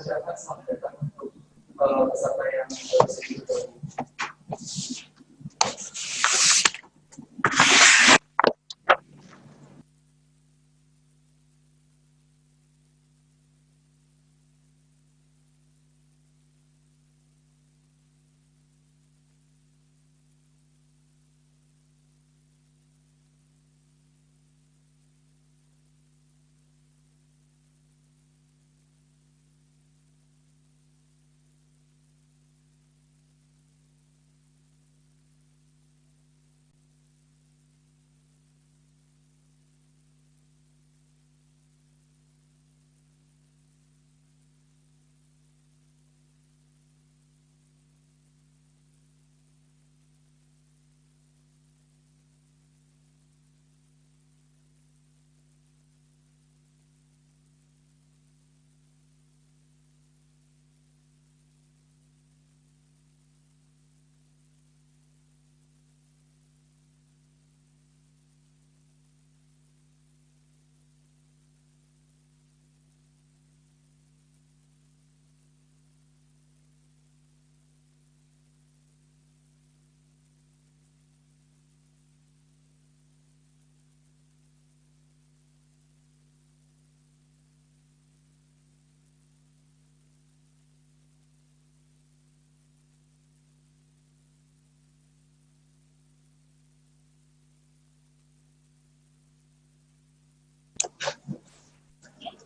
ucapkan selamat datang untuk peserta yang baru.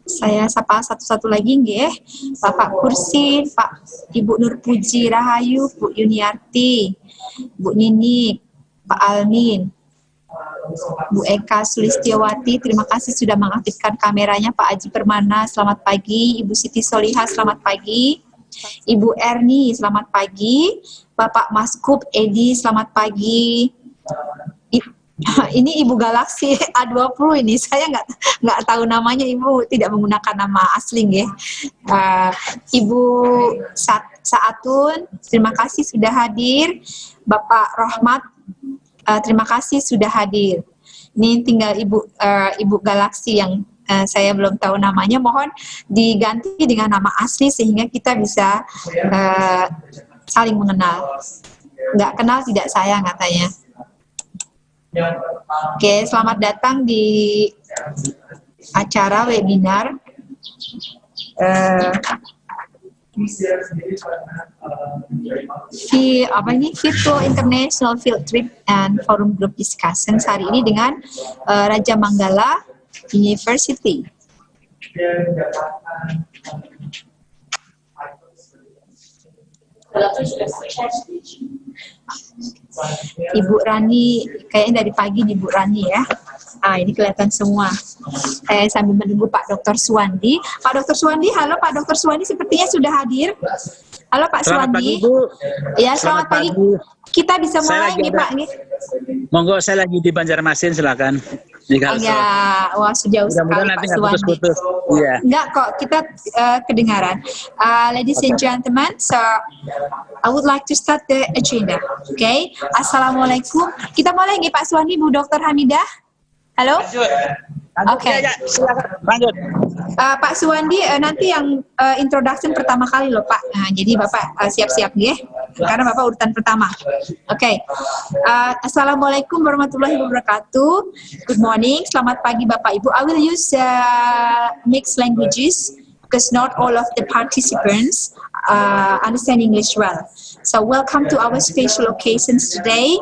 Saya sapa satu-satu lagi nggih. Bapak Kursi, Pak Ibu Nur Puji Rahayu, Bu Yuniarti, Bu Nini, Pak Almin, Bu Eka Sulistiawati, terima kasih sudah mengaktifkan kameranya. Pak Aji Permana, selamat pagi. Ibu Siti Solihah, selamat pagi. Ibu Erni, selamat pagi. Bapak Maskup Edi, selamat pagi. Ini Ibu Galaksi A20 ini, saya nggak tahu namanya, Ibu tidak menggunakan nama asli nggih. Ibu Saatun, terima kasih sudah hadir. Bapak Rohmat, terima kasih sudah hadir. Ini tinggal Ibu Galaksi yang saya belum tahu namanya, mohon diganti dengan nama asli sehingga kita bisa saling mengenal. Nggak kenal tidak sayang katanya. Oke, selamat datang di acara webinar Virtual International Field Trip and Forum Group Discussions hari ini dengan Raja Manggala University. Ibu Rani, kayaknya dari pagi nih Bu Rani ya. Ini kelihatan semua. Saya sambil menunggu Pak Dr. Suwandi. Pak Dr. Suwandi, halo Pak Dr. Suwandi, sepertinya sudah hadir. Halo Pak Suwandi. Selamat pagi, Bu. Ya, selamat pagi. Kita bisa mulai nih Pak. Nih. Monggo, saya lagi di Banjarmasin, silakan. Wah sejauh sekali Pak Suwandi. Yeah. Enggak kok, kita kedengaran. Ladies and gentlemen, so I would like to start the agenda. Okay. Assalamualaikum. Kita mulai nih Pak Suwandi, Bu Dr. Hamidah. Halo. Oke. Ya, silakan. Lanjut. Pak Suwandi, nanti yang introduction pertama kali loh Pak. Nah, jadi Bapak siap-siap ya, karena Bapak urutan pertama. Oke. Assalamualaikum warahmatullahi wabarakatuh. Good morning, selamat pagi Bapak Ibu. I will use mixed languages because not all of the participants understand English well. So welcome to our special occasions today.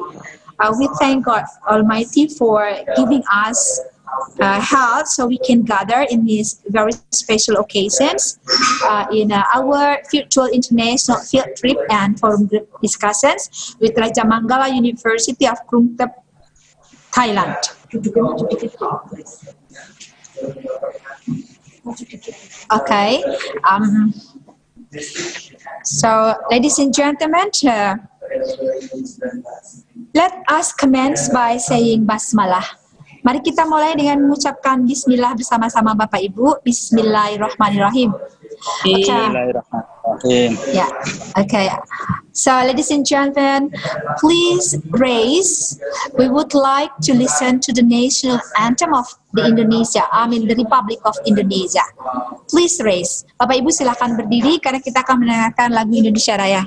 We thank God Almighty for giving us health so we can gather in these very special occasions in our virtual international field trip and forum group discussions with Raja Manggala University of Krungtep, Thailand. Okay. So, ladies and gentlemen, let us commence by saying Basmalah. Mari kita mulai dengan mengucapkan Bismillah bersama-sama Bapak Ibu. Bismillahirrahmanirrahim. Bismillahirrahmanirrahim. Ya, oke. So, ladies and gentlemen, please raise. We would like to listen to the national anthem of the the Republic of Indonesia. Please raise. Bapak Ibu silakan berdiri karena kita akan mendengarkan lagu Indonesia Raya.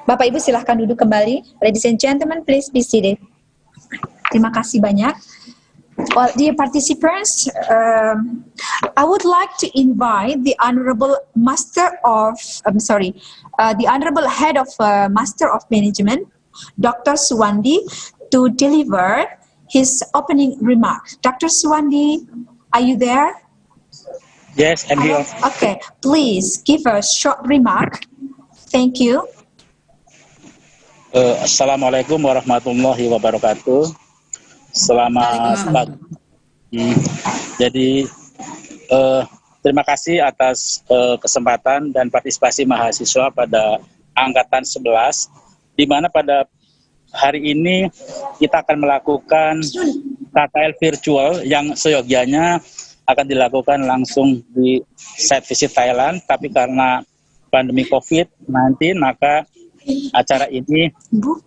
Bapak Ibu silahkan duduk kembali. Ladies and gentlemen, please be seated. Terima kasih banyak. Well, dear participants, I would like to invite the Honorable the Honorable Head of Master of Management, Dr. Suwandi, to deliver his opening remarks. Dr. Suwandi, are you there? Yes, I'm here. Okay, please give a short remark. Thank you. Assalamualaikum warahmatullahi wabarakatuh. Selamat pagi. Jadi terima kasih atas kesempatan dan partisipasi mahasiswa pada angkatan 11, di mana pada hari ini kita akan melakukan KKL virtual yang seyogianya akan dilakukan langsung di site visit Thailand, tapi karena pandemi COVID-19 maka acara ini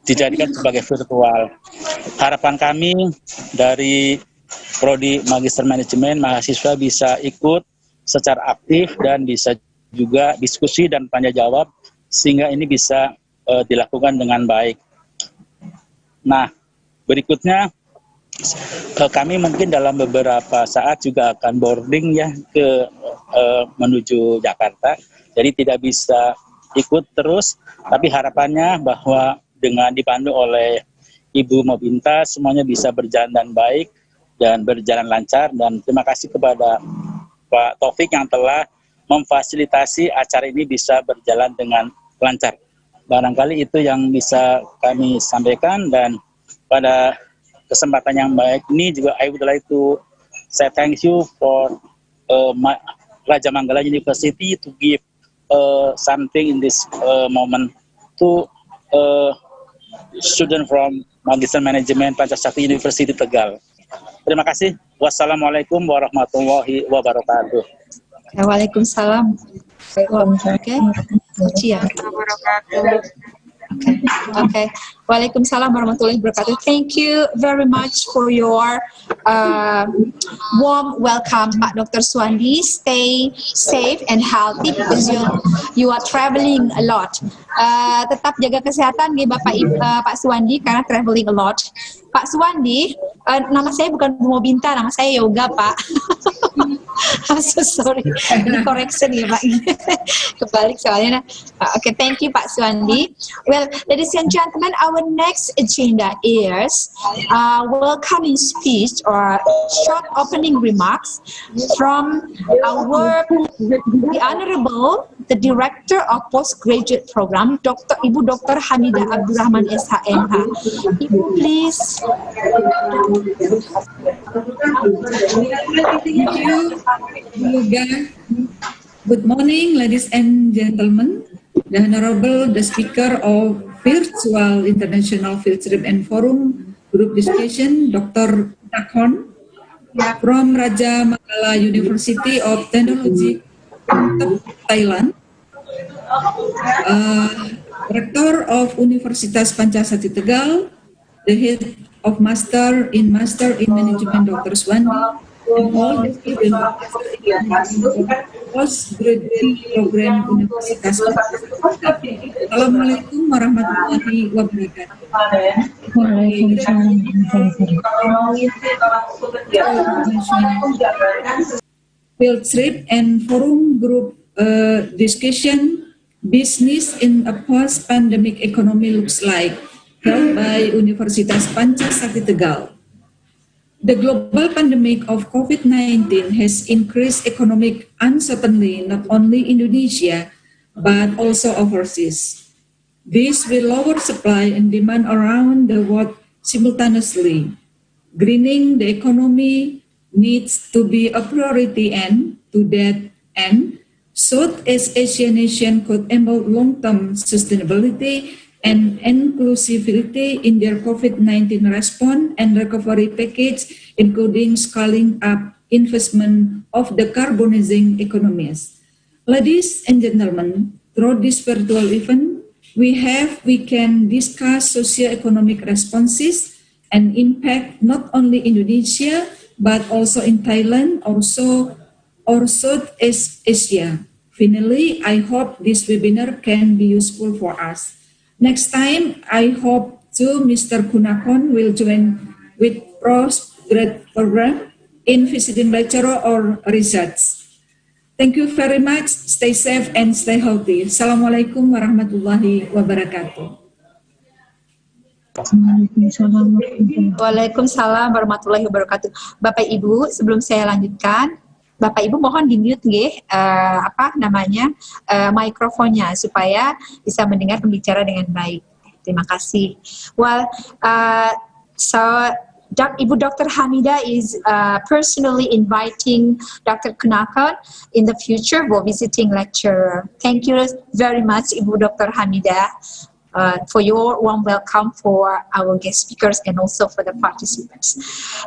dijadikan sebagai virtual. Harapan kami dari Prodi Magister Manajemen mahasiswa bisa ikut secara aktif dan bisa juga diskusi dan tanya jawab sehingga ini bisa dilakukan dengan baik. Nah, berikutnya kami mungkin dalam beberapa saat juga akan boarding ya ke menuju Jakarta. Jadi tidak bisa ikut terus, tapi harapannya bahwa dengan dipandu oleh Ibu Mobinta semuanya bisa berjalan dengan baik dan berjalan lancar. Dan terima kasih kepada Pak Taufik yang telah memfasilitasi acara ini bisa berjalan dengan lancar. Barangkali itu yang bisa kami sampaikan, dan pada kesempatan yang baik ini juga I would like to say thank you for Raja Manggala University to give something in this moment to student from Magister Management Pancasakti University Tegal. Terima kasih. Wassalamualaikum warahmatullahi wabarakatuh. Waalaikumsalam. Okay. Okay. Waalaikumsalam warahmatullahi wabarakatuh. Thank you very much for your warm welcome, Pak Dr. Suwandi. Stay safe and healthy because you are traveling a lot. Tetap jaga kesehatan nih Pak Suwandi karena traveling a lot. Pak Suwandi, nama saya bukan Bu Mobinta, nama saya Yoga, Pak. I'm so sorry. Ini correction ya, Pak. Kebalik soalnya. Okay, thank you, Pak Suwandi. Well, ladies and gentlemen, our next agenda is welcoming speech or short opening remarks from the Honorable, the Director of Postgraduate Program, Ibu Dr. Hamidah Abdurrahman SHMH. Ibu, please. Thank you, Yoga. Good morning, ladies and gentlemen. The Honorable, the Speaker of Virtual International Field Trip and Forum Group Discussion, Dr. Nakhon, from Raja Manggala University of Technology, Thailand, Rector of Universitas Pancasakti Tegal, the Head of Master in Management, Dr. Suwandi, and all the students postgraduate program Universitas. Assalamualaikum warahmatullahi wabarakatuh. Field trip and forum group discussion, business in a post-pandemic economy looks like, held by Universitas Pancasakti Tegal. The global pandemic of COVID-19 has increased economic uncertainty not only in Indonesia, but also overseas. This will lower supply and demand around the world simultaneously. Greening the economy needs to be a priority, and to that end, Southeast Asian nation could embed long-term sustainability and inclusivity in their COVID-19 response and recovery package, including scaling up investment of the decarbonizing economies. Ladies and gentlemen, through this virtual event, we can discuss socio-economic responses and impact not only Indonesia, but also in Thailand, or Southeast Asia. Finally, I hope this webinar can be useful for us. Next time, I hope too Mr. Kunakon will join with postgrad program in visiting lecturer or research. Thank you very much. Stay safe and stay healthy. Assalamualaikum warahmatullahi wabarakatuh. Waalaikumsalam warahmatullahi wabarakatuh. Bapak Ibu, sebelum saya lanjutkan, Bapak Ibu mohon di-mute nggih mikrofonnya supaya bisa mendengar pembicara dengan baik. Terima kasih. Well, Ibu Dr. Hamidah is personally inviting Dr. Kunakon in the future for visiting lecturer. Thank you very much, Ibu Dr. Hamidah, for your warm welcome for our guest speakers and also for the participants.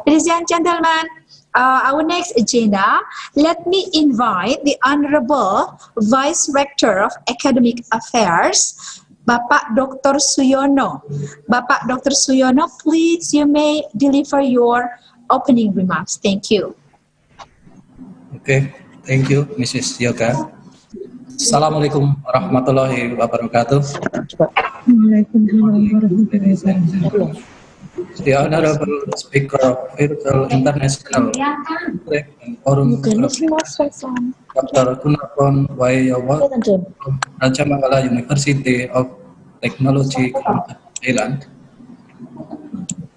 Ladies and gentlemen, our next agenda, let me invite the Honorable Vice Rector of Academic Affairs, Bapak Dr. Suyono. Bapak Dr. Suyono, please, you may deliver your opening remarks. Thank you. Okay, thank you, Mrs. Yoga. Assalamualaikum warahmatullahi wabarakatuh. the Honorable Speaker of Virtual International Trade and Forum Dr. Kunapon Wayawa from Rajamangala University of Technology, Thailand.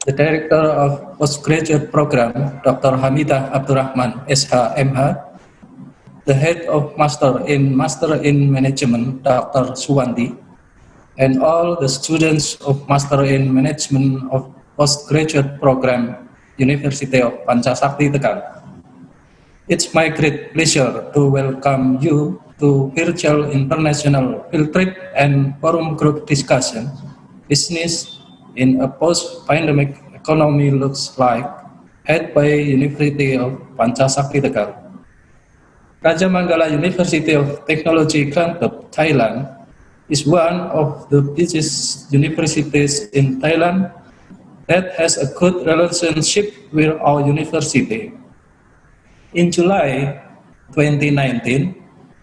The Director of Postgraduate Program, Dr. Hamidah Abdurrahman, SH.MH. The Head of Master in Management, Dr. Suwandi, and all the students of Master in Management of Postgraduate Program, University of Pancasakti, Tegal. It's my great pleasure to welcome you to Virtual International Field Trip and Forum Group Discussion, Business in a Post-Pandemic Economy Looks Like, held by University of Pancasakti, Tegal. Rajamangala University of Technology, Klangtep, Thailand, is one of the busiest universities in Thailand that has a good relationship with our university. In July 2019,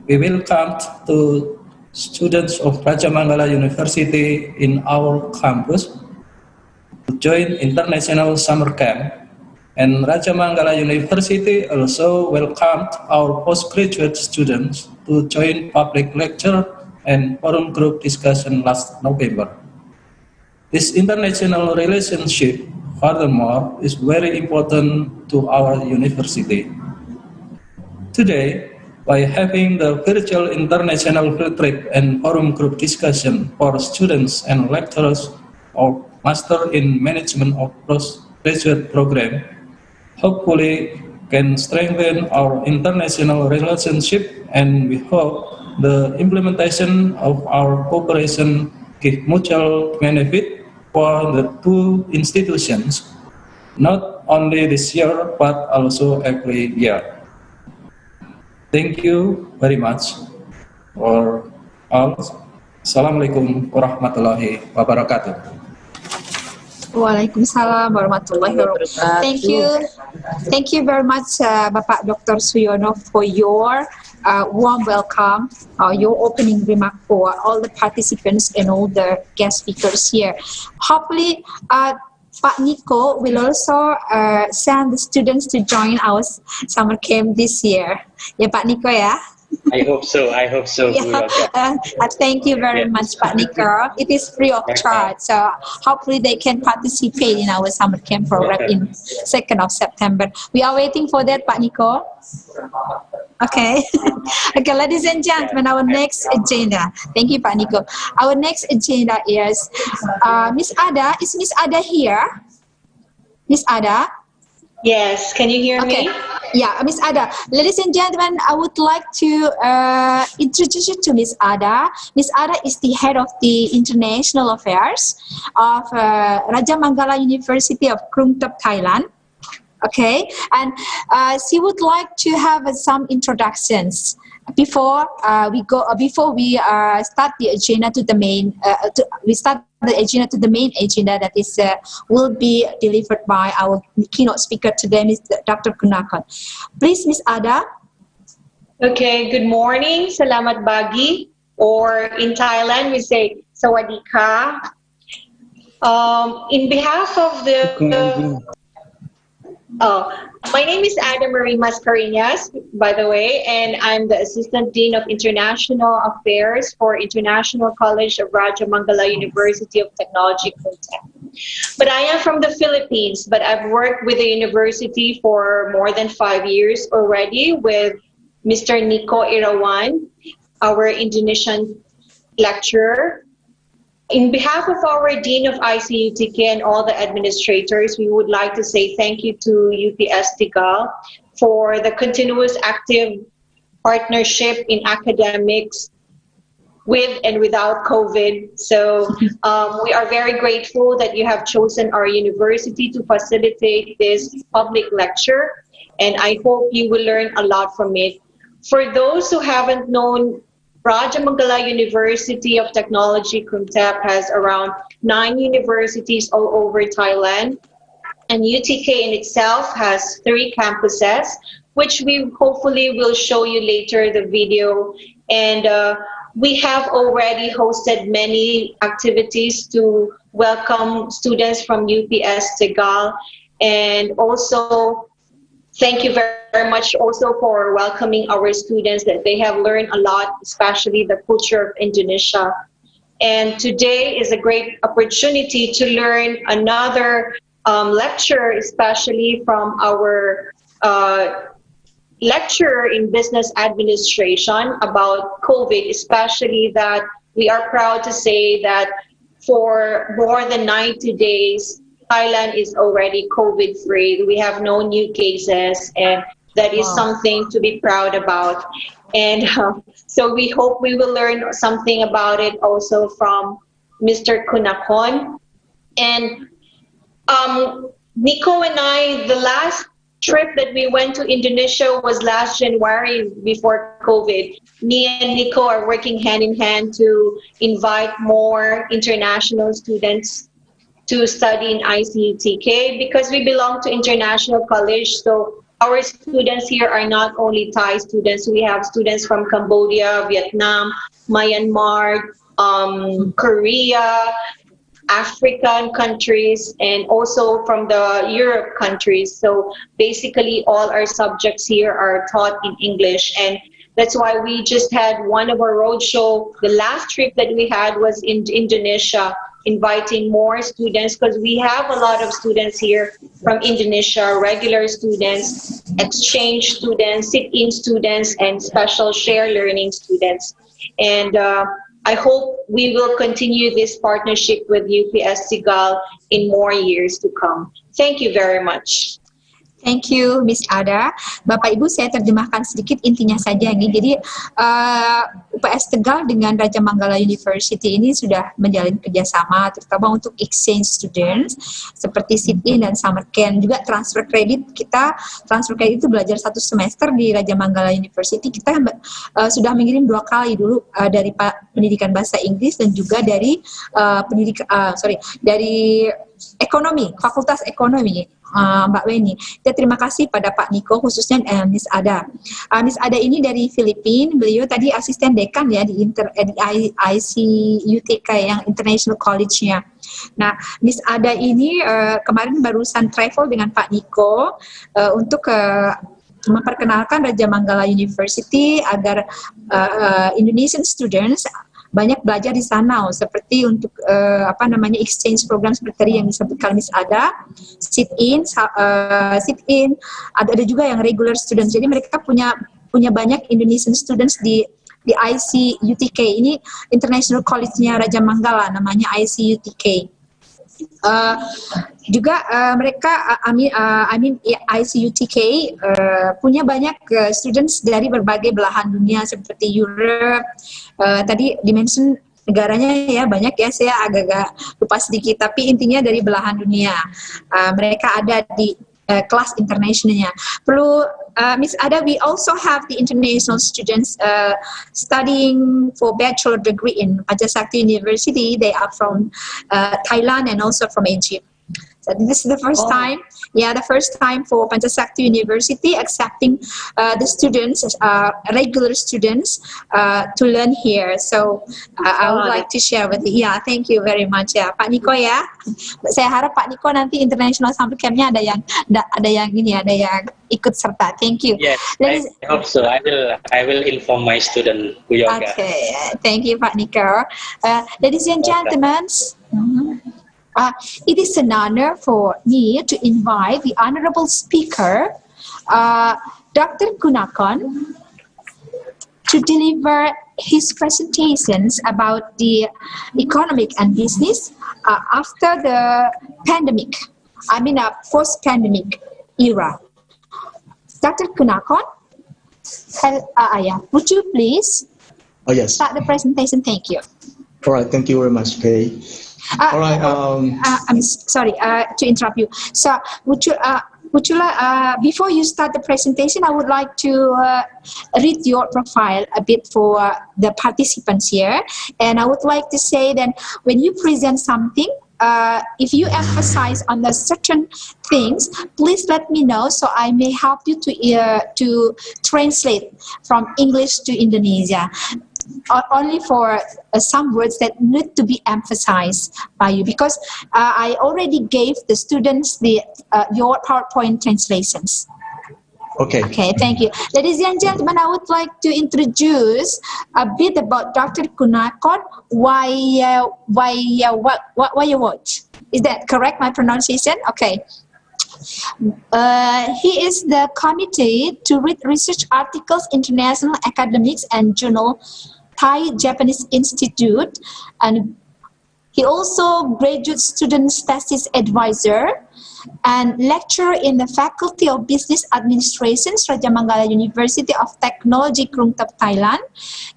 we welcomed two students of Rajamangala University in our campus to join International Summer Camp, and Rajamangala University also welcomed our postgraduate students to join public lecture and forum group discussion last November. This international relationship, furthermore, is very important to our university. Today, by having the virtual international field trip and forum group discussion for students and lecturers of Master in Management of Postgraduate Program, hopefully can strengthen our international relationship, and we hope the implementation of our cooperation give mutual benefit for the two institutions, not only this year, but also every year. Thank you very much for all. Assalamualaikum warahmatullahi wabarakatuh. Waalaikumsalam warahmatullahi wabarakatuh. Thank you very much, Bapak Dr. Suyono, for your warm welcome, your opening remark for all the participants and all the guest speakers here. Hopefully, Pak Nico will also send the students to join our summer camp this year. Ya, Pak Nico ya. I hope so. Yeah. Thank you very much, Pak Nico. It is free of charge, so hopefully they can participate in our summer camp program in 2nd of September. We are waiting for that, Pak Nico. Okay. Okay, ladies and gentlemen, our next agenda. Thank you, Pak Nico. Our next agenda is Miss Ada. Is Miss Ada here? Miss Ada? Yes, can you hear me? Yeah, Miss Ada. Ladies and gentlemen, I would like to introduce you to Miss Ada. Miss Ada is the head of the International Affairs of Rajamangala University of Krungtep, Thailand. Okay, and she would like to have some introductions before we start the agenda to the main. We start the agenda to the main agenda that is will be delivered by our keynote speaker today, Mr. Dr. Kunapon. Please, Miss Ada. Okay, good morning. Salamat Bagi. Or in Thailand, we say Sawadika. In behalf of my name is Ada Marie Mascarenhas, by the way, and I'm the Assistant Dean of International Affairs for International College of Rajamangala University of Technology, Kuntep. But I am from the Philippines, but I've worked with the university for more than 5 years already with Mr. Nico Irawan, our Indonesian lecturer. In behalf of our Dean of ICUTK and all the administrators, we would like to say thank you to UPS Tegal for the continuous active partnership in academics with and without COVID. So we are very grateful that you have chosen our university to facilitate this public lecture, and I hope you will learn a lot from it. For those who haven't known, Rajamangala University of Technology, Kuntep has around 9 universities all over Thailand, and UTK in itself has 3 campuses, which we hopefully will show you later the video. And we have already hosted many activities to welcome students from UPS Tegal, and also thank you very much also for welcoming our students, that they have learned a lot, especially the culture of Indonesia. And today is a great opportunity to learn another lecture, especially from our lecturer in business administration about COVID, especially that we are proud to say that for more than 90 days, Thailand is already COVID-free. We have no new cases, and that is something to be proud about. And so we hope we will learn something about it also from Mr. Kunakon. And Nico and I, the last trip that we went to Indonesia was last January before COVID. Me and Nico are working hand in hand to invite more international students to study in ICUTK, because we belong to international college. So our students here are not only Thai students. We have students from Cambodia, Vietnam, Myanmar, Korea, African countries, and also from the Europe countries. So basically all our subjects here are taught in English, and that's why we just had one of our roadshow. The last trip that we had was in Indonesia, inviting more students, because we have a lot of students here from Indonesia, regular students, exchange students, sit-in students, and special share learning students. And I hope we will continue this partnership with UPS Tegal in more years to come. Thank you very much. Thank you, Miss Ada. Bapak Ibu, saya terjemahkan sedikit intinya saja nih. Jadi UPS Tegal dengan Raja Manggala University ini sudah menjalin kerjasama, terutama untuk exchange students seperti sit-in dan summer camp. Juga transfer kredit kita, transfer kredit itu belajar 1 semester di Raja Manggala University. Kita sudah mengirim 2 kali dulu dari pendidikan bahasa Inggris dan juga dari dari ekonomi, Fakultas Ekonomi. Mbak Weni. Dan terima kasih pada Pak Niko, khususnya Miss Ada. Miss Ada ini dari Filipina, beliau tadi asisten dekan ya di ICUTK yang International College-nya. Nah, Miss Ada ini kemarin barusan travel dengan Pak Niko untuk memperkenalkan Raja Manggala University agar Indonesian students banyak belajar di sana, seperti untuk exchange program seperti yang disebutkan Miss Ada, sit-in, ada juga yang regular students. Jadi mereka punya banyak Indonesian students di ICUTK. Ini International College-nya Raja Manggala, namanya ICUTK. Mereka ICUTK punya banyak students dari berbagai belahan dunia seperti Europe. Tadi dimention negaranya ya banyak ya, saya agak-agak lupa sedikit, tapi intinya dari belahan dunia. Mereka ada di kelas internasionalnya. Perlu Miss Ada, we also have the international students studying for bachelor degree in Pancasakti University. They are from Thailand and also from Egypt. So this is the first time, the first time for Pancasakti University accepting the students, regular students, to learn here. So I would like to share with you. Yeah, thank you very much ya, Pak Niko ya. Saya harap Pak Niko nanti International Summer Camp-nya ada yang ikut serta. Thank you. Yes, I hope so. I will inform my student Bu Yoga. Okay, thank you Pak Niko. Ladies and gentlemen. It is an honor for me to invite the honorable speaker, Dr. Kunakon, to deliver his presentations about the economic and business after the pandemic, post-pandemic era. Dr. Kunakon, would you please start the presentation? Thank you. All right, thank you very much, Kay. All right. I'm sorry to interrupt you. So, would you before you start the presentation, I would like to read your profile a bit for the participants here, and I would like to say that when you present something, if you emphasize on the certain things, please let me know so I may help you to translate from English to Indonesia. only for some words that need to be emphasized by you, because I already gave the students your PowerPoint translations. Okay. Okay, thank you. Ladies and gentlemen, I would like to introduce a bit about Dr. Kunakon. Why you watch? Is that correct, my pronunciation? Okay. He is the committee to read research articles, international academics and journal, Thai-Japanese Institute, and he also graduate student thesis advisor and lecturer in the Faculty of Business Administration, Rajamangala University of Technology, Krung Thep, Thailand,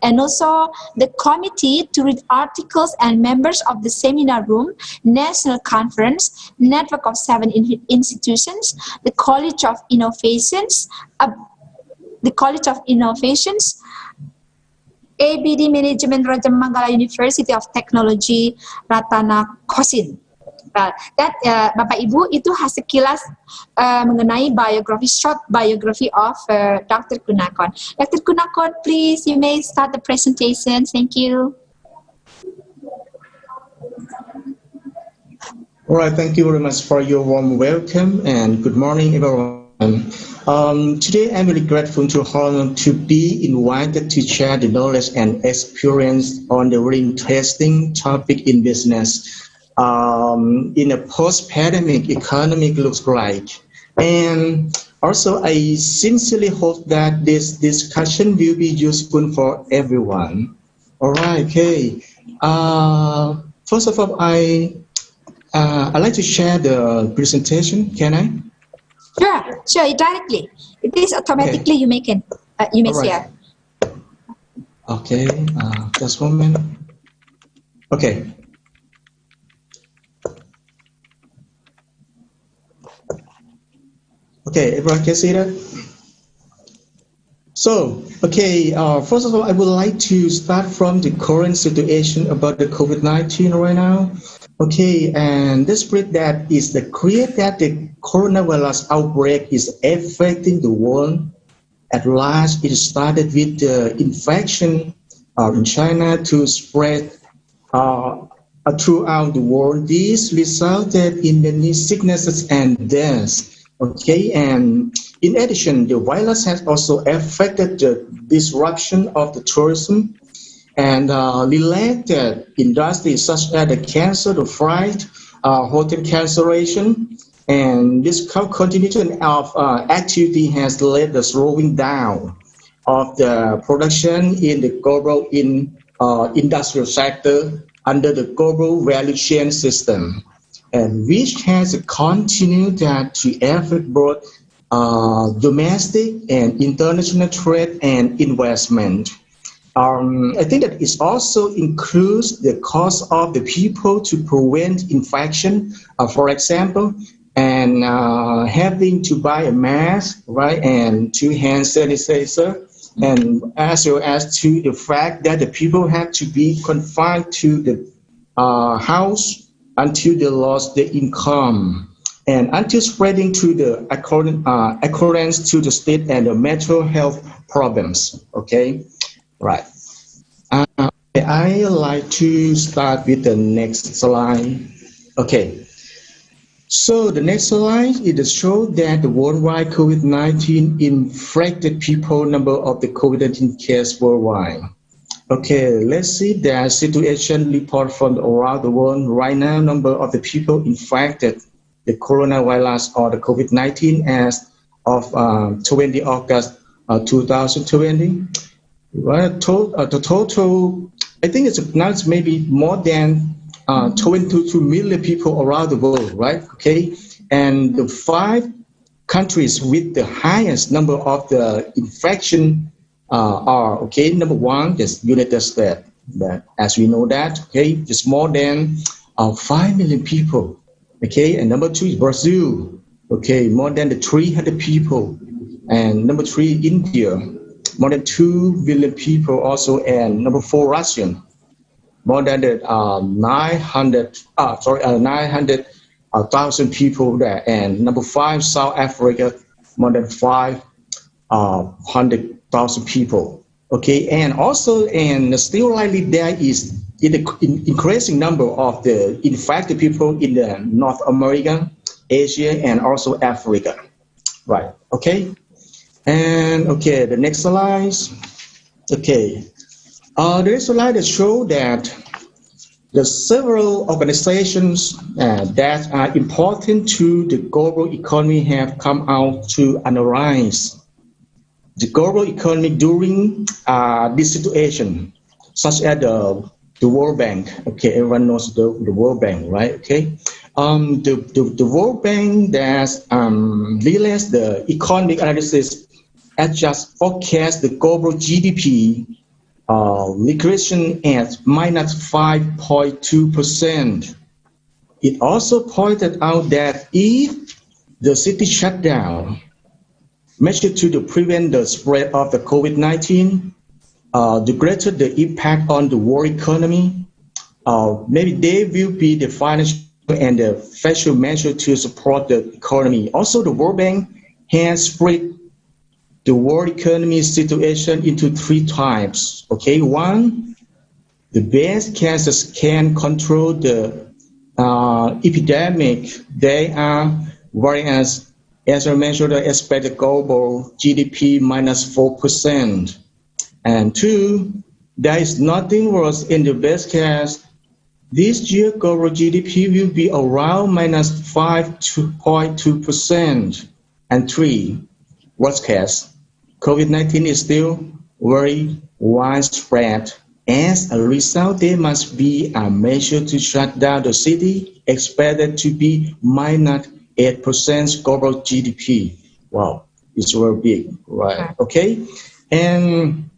and also the committee to read articles and members of the Seminar Room, National Conference, Network of 7 institutions, the College of Innovations, ABD Management Rajamangala University of Technology, Ratana Kosin. Bapak Ibu, itu sekilas mengenai short biography of Dr. Kunakon. Dr. Kunakon, please, you may start the presentation. Thank you. All right, thank you very much for your warm welcome and good morning, everyone. Today, I'm really grateful to be invited to share the knowledge and experience on the really interesting topic in business. In a post-pandemic economy looks like. And also, I sincerely hope that this discussion will be useful for everyone. All right, okay. First of all, I'd like to share the presentation. Can I? Sure, directly. It is automatically you may share. Okay, just one minute. Okay. Okay, everyone can see that? So, okay, first of all, I would like to start from the current situation about the COVID-19 right now. Okay, and the spread that is clear that the coronavirus outbreak is affecting the world. At last, it started with the infection in China to spread throughout the world. This resulted in many sicknesses and deaths. Okay, and in addition, the virus has also affected the disruption of the tourism and related industries such as the cancer, the freight, hotel cancellation, and this continuation of activity has led the slowing down of the production in the global industrial sector under the global value chain system, and which has continued to affect both domestic and international trade and investment. I think that it also includes the cost of the people to prevent infection, for example, and having to buy a mask, right, and 2 hand sanitizer, and as well as to the fact that the people have to be confined to the house until they lost their income, and until spreading to the occurrence to the state and the mental health problems. Okay, right. I like to start with the next slide. Okay. So the next slide is show that the worldwide COVID-19 infected people number of the COVID-19 case worldwide. Okay, let's see the situation report from around the world right now. Number of the people infected the coronavirus or the COVID-19 as of 20 August 2020. Right, the total, I think it's now it's maybe more than 22 million people around the world, right? Okay, and the 5 countries with the highest number of the infection are, okay, number 1 is United States, that, as we know that, okay, it's more than 5 million people, okay, and number 2 is Brazil, okay, more than 300 people, and number 3 India, more than 2 billion people also, and number 4 Russia, more than 900,000 people there, and number 5 South Africa, more than 500,000 people. Okay, and also, and still likely there is increasing number of the infected people in the North America, Asia, and also Africa. Right. Okay. And okay, the next slide. Okay. There is a slide that shows that the several organizations that are important to the global economy have come out to analyze the global economy during this situation, such as the World Bank. Okay, everyone knows the World Bank, right? Okay, the World Bank that released the economic analysis has just forecast the global GDP regression at minus 5.2%. It also pointed out that if the city shutdown measured to prevent the spread of the COVID-19, the greater the impact on the world economy, maybe there will be the financial and the fiscal measure to support the economy. Also, the World Bank has split the world economy situation into three types. Okay, one, the best cases can control the epidemic. They are whereas as I mentioned, the expected global GDP minus 4%. And two, there is nothing worse in the best case. This year global GDP will be around minus 5.2%. And three, worst case, COVID-19 is still very widespread. As a result, there must be a measure to shut down the city, expected to be minus 8% global GDP. Wow, it's very big, right? Okay, and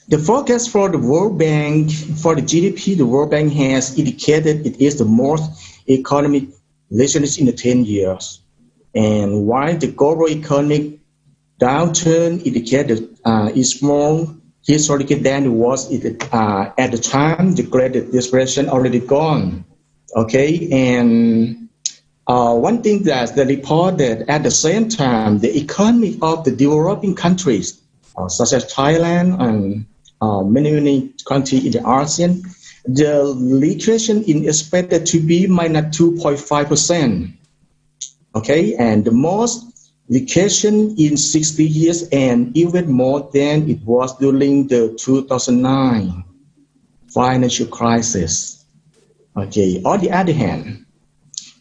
the forecast for the World Bank for the GDP, the World Bank has indicated it is the most economic resilience in the 10 years. And while the global economic downturn indicated is more historical than it was at the time the Great Depression already gone. Okay, and one thing that they reported at the same time, the economy of the developing countries, such as Thailand and many countries in the ASEAN, the recession is expected to be minus 2.5%. Okay, and the most recession in 60 years and even more than it was during the 2009 financial crisis. Okay, on the other hand,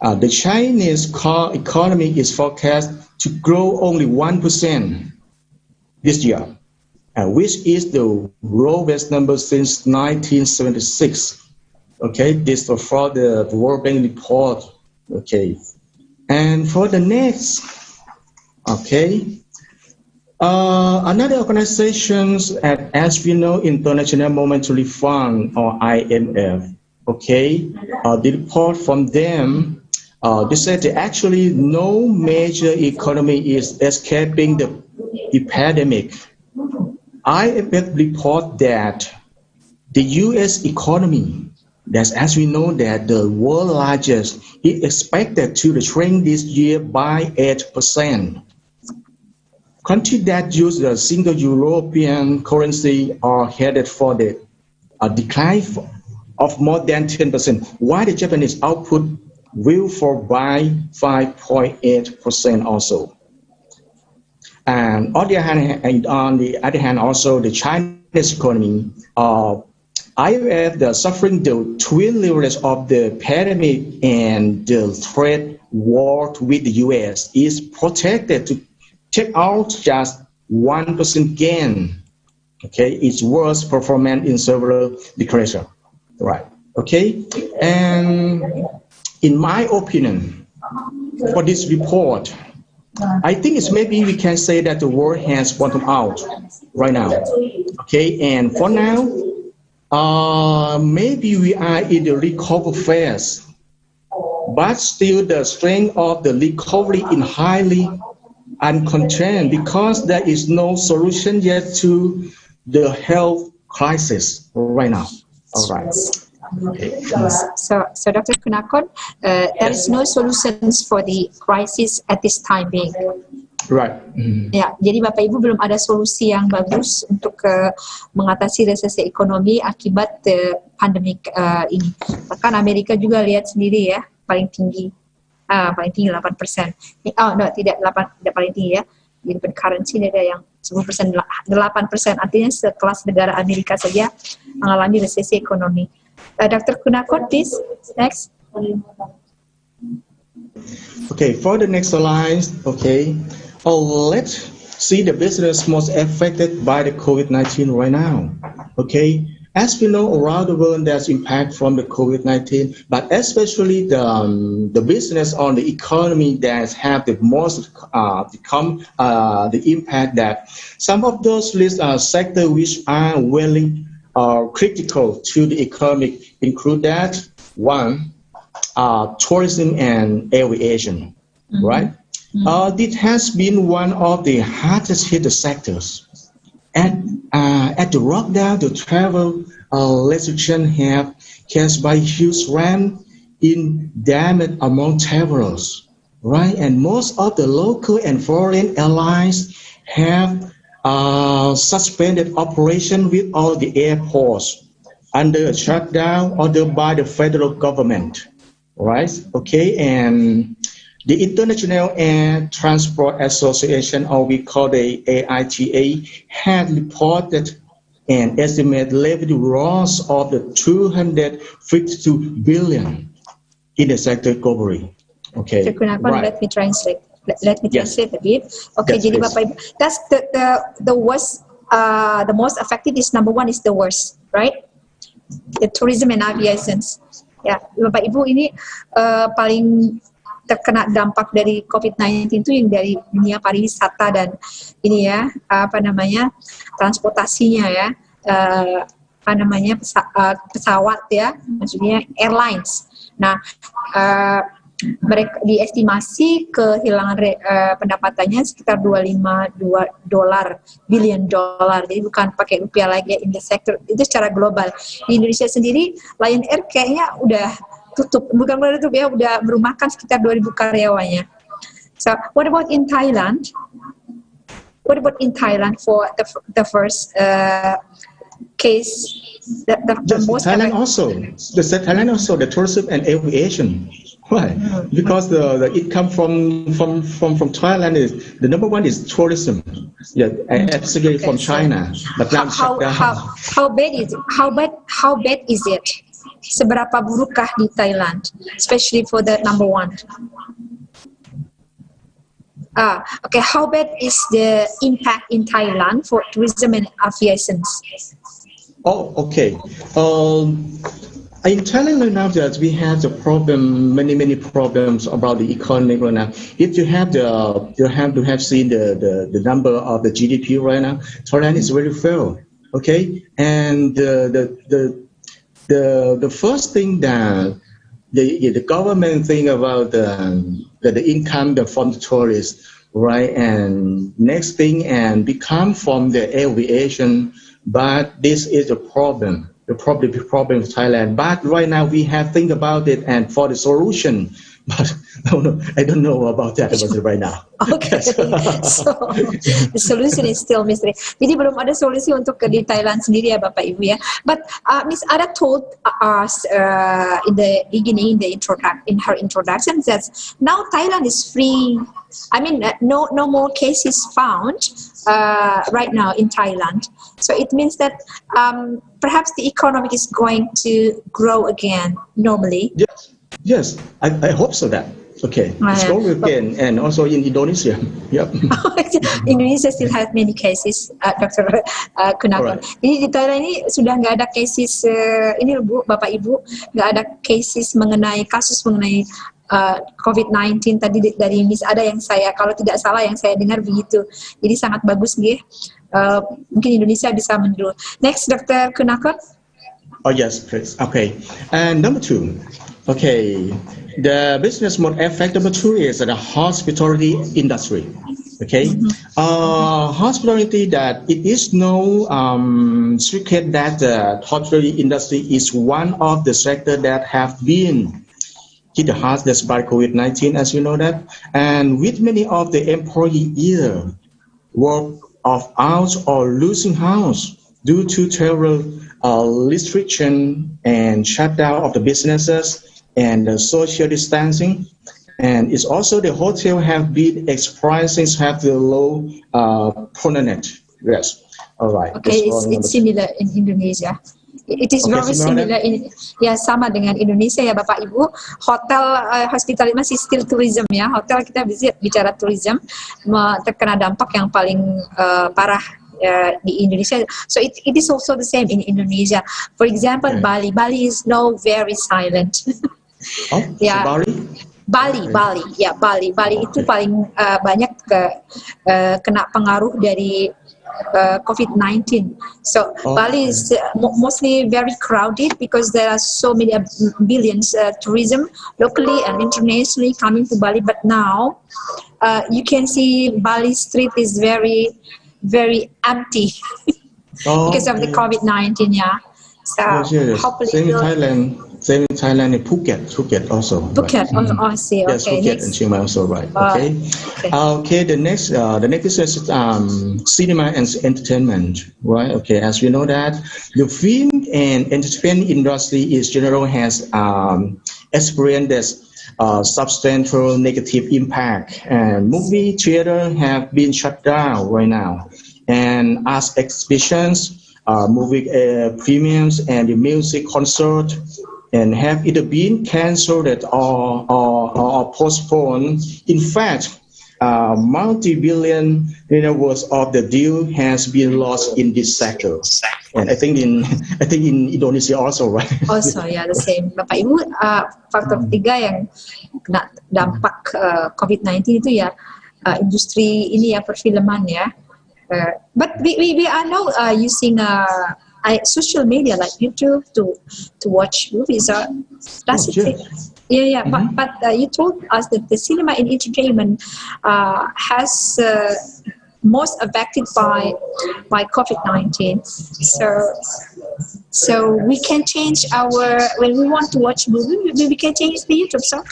the Chinese economy is forecast to grow only 1% this year, which is the lowest number since 1976. Okay, this is for the World Bank report. Okay, and for the next, okay, another organizations as we know, International Monetary Fund or IMF. Okay, the report from them, they said that actually no major economy is escaping the epidemic. IMF report that the U.S. economy, that's as we know that the world largest, is expected to shrink this year by 8%. Countries that use the single European currency are headed for the decline of more than 10%, while the Japanese output will fall by 5.8% also. And on the other hand, also the Chinese economy, IMF suffering the twin levers of the pandemic and the trade war with the US is protected to take out just 1% gain. Okay, its worst performance in several decreases. Right. Okay, and in my opinion, for this report, I think it's maybe we can say that the world has bottomed out right now. Okay, and for now, maybe we are in the recovery phase, but still the strength of the recovery is highly uncontained because there is no solution yet to the health crisis right now. All right. Okay. So Dr. Kunakon, there is no solutions for the crisis at this time being. Right. Mm. Ya, jadi Bapak Ibu belum ada solusi yang bagus untuk mengatasi resesi ekonomi akibat pandemik ini. Bahkan Amerika juga lihat sendiri ya, paling tinggi 8%. Oh, no, tidak paling tinggi ya. Jadi currency ada yang 10%, 8%. Artinya sekelas negara Amerika saja mengalami resesi ekonomi. Dr. Kunakon, please. Next. Okay, for the next slide, okay. Let's see the business most affected by the COVID-19 right now. Okay, as we know, around the world there's impact from the COVID-19, but especially the business on the economy that have the most the impact that some of those sectors which are really critical to the economy include that one, tourism and aviation, right? It has been one of the hardest hit sectors. And at the lockdown, the travel restriction have caused by huge ramp in damage among travelers, right? And most of the local and foreign airlines have suspended operation with all the airports under a shutdown ordered by the federal government, right? Okay, and the International Air Transport Association, or we call the AITA, had reported an estimated revenue loss of the 252 billion in the sector globally. Okay, right. Let me translate. Let me translate a bit. Okay, yes, jadi Bapak Ibu, that's the worst. The most affected is number one is the worst, right? The tourism and aviation. Ya, Bapak Ibu ini paling terkena dampak dari COVID-19 itu yang dari dunia pariwisata dan ini ya transportasinya ya pesawat ya, maksudnya airlines. Nah, mereka diestimasi kehilangan pendapatannya sekitar 25 billion dollar. Jadi bukan pakai rupiah lagi ya, in the sector itu secara global. Di Indonesia sendiri Lion Air kayaknya udah tutup, bukan tutup ya, udah merumahkan sekitar 2.000 karyawannya. So, what about in Thailand? What about in Thailand for the first case? The most Thailand also. Thailand also the tourism and aviation. Why? Because the income from Thailand is the number one is tourism. Yeah, especially from China. But now how bad is it? How bad is it? Seberapa burukkah di Thailand, especially for the number one? Okay, how bad is the impact in Thailand for tourism and aviation? Oh, okay. In Thailand right now, that we have the problem, many problems about the economy right now. If you have to have seen the number of the GDP right now, Thailand is very fair. Okay, and the first thing that the government think about the income from the tourists, right? And next thing and become from the aviation, but this is a problem. The problem of Thailand. But right now we have think about it and for the solution. But I don't know about that right now. Okay, so the solution is still mystery. Jadi belum ada solusi untuk di Thailand sendiri ya Bapak Ibu ya. But Miss Ada told us in the beginning, in her introduction, that now Thailand is free. I mean, no more cases found right now in Thailand. So it means that perhaps the economy is going to grow again normally. Yes, I hope so that. Okay, it's growing again, and also in Indonesia. Yep. Indonesia still has many cases, Dr. Kunakon. Right. Jadi di Thailand ini sudah nggak ada cases ini Bu, Bapak Ibu, nggak ada kasus mengenai COVID-19 tadi dari Miss Ada yang saya, kalau tidak salah yang saya dengar begitu. Jadi sangat bagus nih. Mungkin Indonesia bisa mendulu. Next, Dr. Kunakon. Oh yes, please. Okay, and number two. Okay, the business more affected number two is the hospitality industry. Okay, hospitality that it is no secret that the hospitality industry is one of the sector that have been hit the hardest by COVID-19, as you know that, and with many of the employees either work off out or losing house due to travel restriction and shutdown of the businesses and the social distancing. And it's also the hotel have been experiencing have the low permanent. Yes. All right. Okay, it's similar in Indonesia. It is very similar in ya, sama dengan Indonesia ya Bapak Ibu. Hotel hospital masih still tourism ya. Hotel kita bicara tourism terkena dampak yang paling parah di Indonesia. So it is also the same in Indonesia. For example, Bali is now very silent. Oh, ya. So Bali itu paling banyak kena pengaruh dari COVID-19. So Bali is mostly very crowded because there are so many billions tourism locally and internationally coming to Bali. But now you can see Bali street is very, very empty because of the COVID-19. Yeah. So hopefully same in Thailand and Phuket also. Phuket, right? I see. Yes, Okay, Phuket and Chiang Mai also, right? Okay. Okay. The next is cinema and entertainment, right? Okay. As we know that the film and entertainment industry is general has experienced this substantial negative impact, and movie theater have been shut down right now, and arts exhibitions, movie premiums, and the music concert, and have either been cancelled or postponed. In fact, multi-billion worth of the deal has been lost in this sector. And I think in Indonesia also, right? Also, yeah, the same. Bapak Ibu, faktor ketiga yang kena dampak COVID-19 itu ya industri ini ya perfilman ya. But we are now using social media like YouTube to watch movies. That's it. Yeah. But you told us that the cinema and entertainment has most affected by COVID-19. So we can change when we want to watch movie, we can change the YouTube. So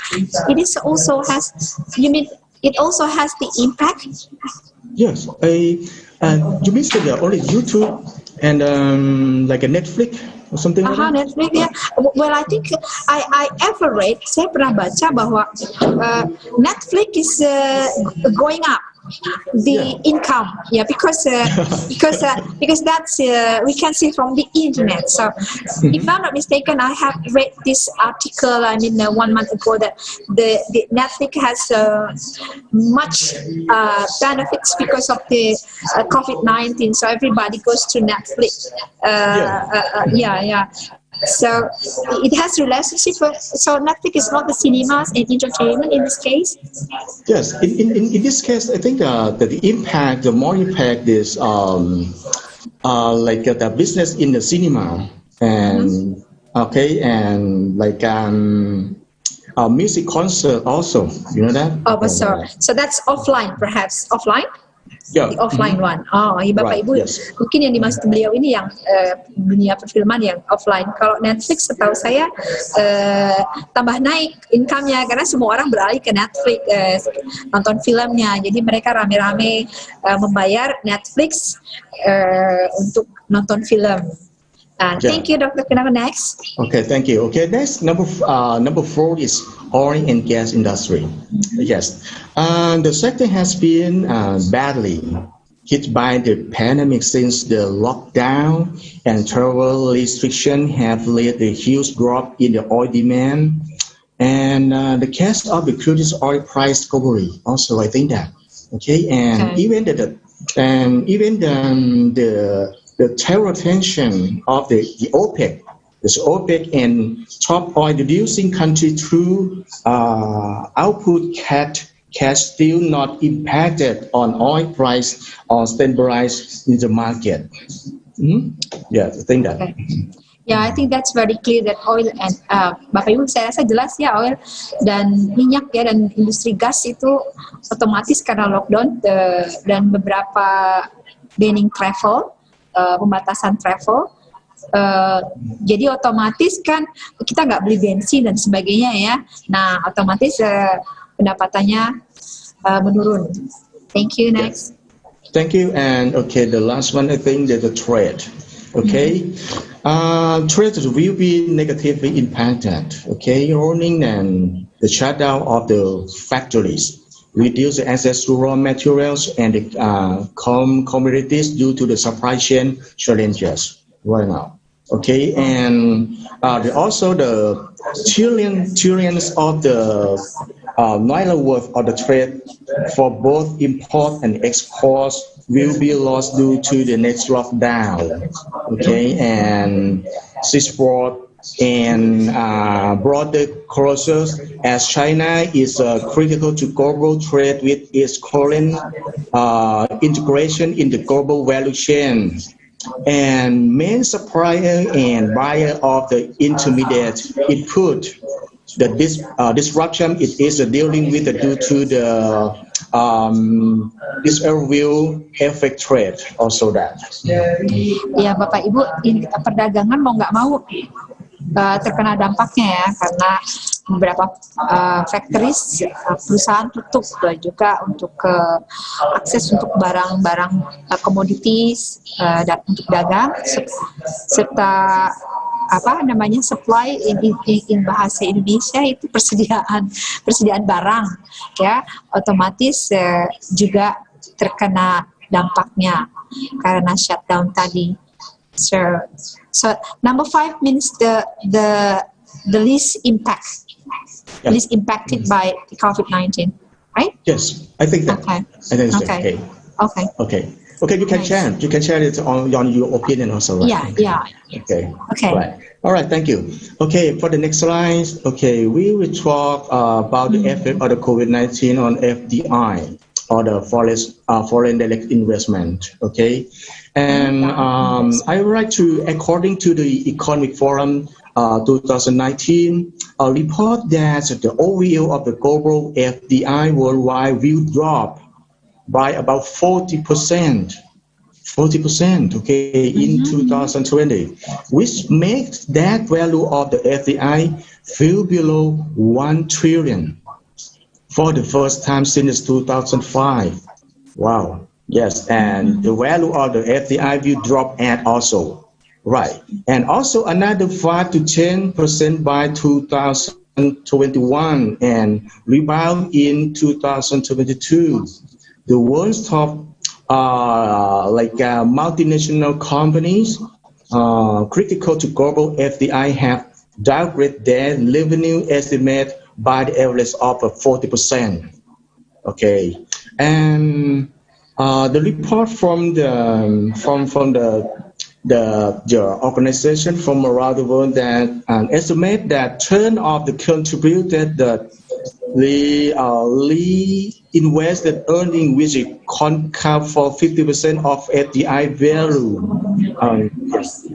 it is also has. You mean it also has the impact? Yes. You mean that only YouTube and like a Netflix or something like that? Netflix, yeah. Well, I think I ever read, saya pernah baca bahwa Netflix is going up the income, because that's we can see from the internet. So if I'm not mistaken, I have read this article 1 month ago that the Netflix has much benefits because of the COVID-19. So everybody goes to Netflix. So it has relationship. So Netflix is not the cinemas and entertainment in this case. Yes, in this case, I think that the more impact is like the business in the cinema and and like music concert also. You know that? Oh, but so that's offline, perhaps offline. Yeah. The offline one. Oh, ya Bapak Ibu, mungkin yang dimaksud beliau ini yang dunia perfilman yang offline. Kalau Netflix setahu saya tambah naik income-nya karena semua orang beralih ke Netflix nonton filmnya. Jadi mereka rame-rame membayar Netflix untuk nonton film. Thank you, Dr. Kenapa next? Okay, thank you. Okay, next number 4 is oil and gas industry. Yes, the sector has been badly hit by the pandemic since the lockdown and travel restriction have led to a huge drop in the oil demand, and the case of the crude oil price recovery also, I think that. Okay, and even the terror tension of the OPEC, this OPEC and top oil producing country through output cut still not impacted on oil price or stabilized in the market. Yeah, I think that. Okay. Yeah, I think that's very clear that oil and Bapak Ibu saya rasa jelas ya, oil dan minyak ya dan industri gas itu otomatis karena lockdown dan beberapa banning travel, pembatasan travel Jadi otomatis kan kita nggak beli bensin dan sebagainya ya. Nah otomatis pendapatannya menurun. Thank you. Next. Thank you. And okay, the last one I think that the trade. Okay, trade will be negatively impacted. Okay, running and the shutdown of the factories, reduce the access to raw materials and the commodities due to the supply chain challenges right now. Okay, and also the trillions of the naira worth of the trade for both import and exports will be lost due to the next lockdown. Okay, and export and broader closures as China is critical to global trade with its current integration in the global value chain. And main supplier and buyer of the intermediate input, the disruption it is dealing with due to the this will affect trade also that. Ya Bapak Ibu, perdagangan mau nggak mau terkena dampaknya ya, karena beberapa factories perusahaan tutup juga untuk akses untuk barang-barang komoditis dan untuk dagang serta supply in bahasa Indonesia itu persediaan barang ya, otomatis juga terkena dampaknya karena shutdown tadi. So number 5 means the least impact, least impacted by COVID-19, right? Yes, I think that. Okay. I think Okay. okay. Okay. Okay. Okay, you can Nice. share. You can share it on your opinion also. Right? Yeah. Okay. Okay. Right. All right. Thank you. Okay. For the next slide, okay, we will talk about the effect of the COVID-19 on FDI or the foreign direct investment. Okay, and I would like to, according to the Economic Forum 2019, report that the overview of the global FDI worldwide will drop by about 40%, okay, in 2020, which makes that value of the FDI fell below 1 trillion for the first time since 2005. Wow. Yes, and the value of the FDI will drop at also. Right. And also another 5 to 10% by 2021 and rebound in 2022. The world's top multinational companies critical to global FDI have downgraded their revenue estimate by the average of 40%. Okay, and the report from the organization from around the world that estimate that turn of the contributed the invested earning which account for 50% of FDI value.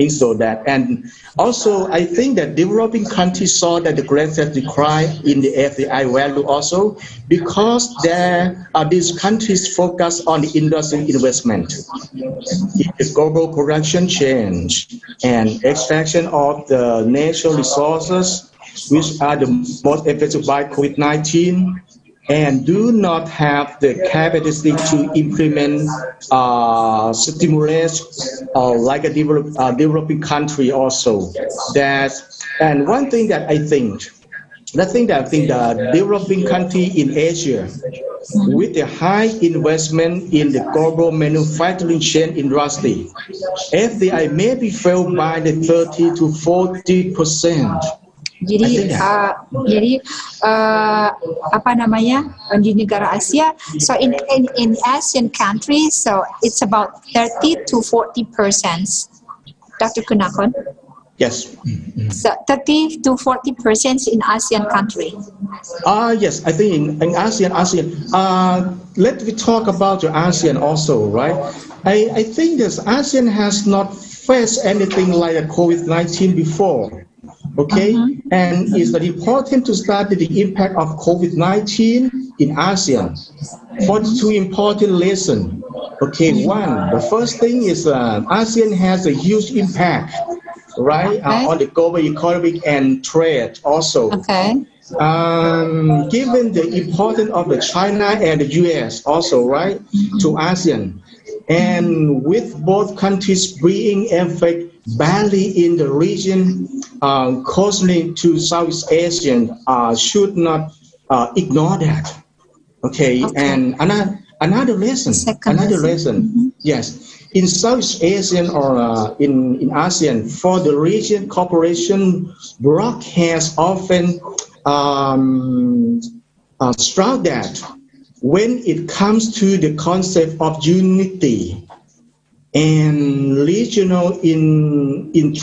So that, and also I think that developing countries saw that the greatest decline in the FDI value also because these countries focus on the industrial investment, the global production change, and extraction of the natural resources, which are the most affected by COVID-19, and do not have the capacity to implement stimulus like a developing country also. And one thing that I think the developing country in Asia with the high investment in the global manufacturing chain industry, FDI may be felt by the 30 to 40%. Jadi di negara Asia, so in Asian countries, so it's about 30 to 40%. Dr. Kunakon? Yes. So 30 to 40% in ASEAN country. Yes, I think in ASEAN. Let me talk about the ASEAN also, right? I think this ASEAN has not faced anything like a COVID-19 before. Okay, and it's important to study the impact of COVID-19 in ASEAN for 2 important lessons. Okay, one, the first thing is ASEAN has a huge impact right? Okay. On the global economic and trade also. Okay. Given the importance of the China and the US also, right, to ASEAN, and with both countries being affected badly in the region, closely to Southeast Asian, should not ignore that. Okay, and another lesson, yes, in Southeast Asian or in ASEAN, for the region cooperation bloc has often struck that when it comes to the concept of unity and regional in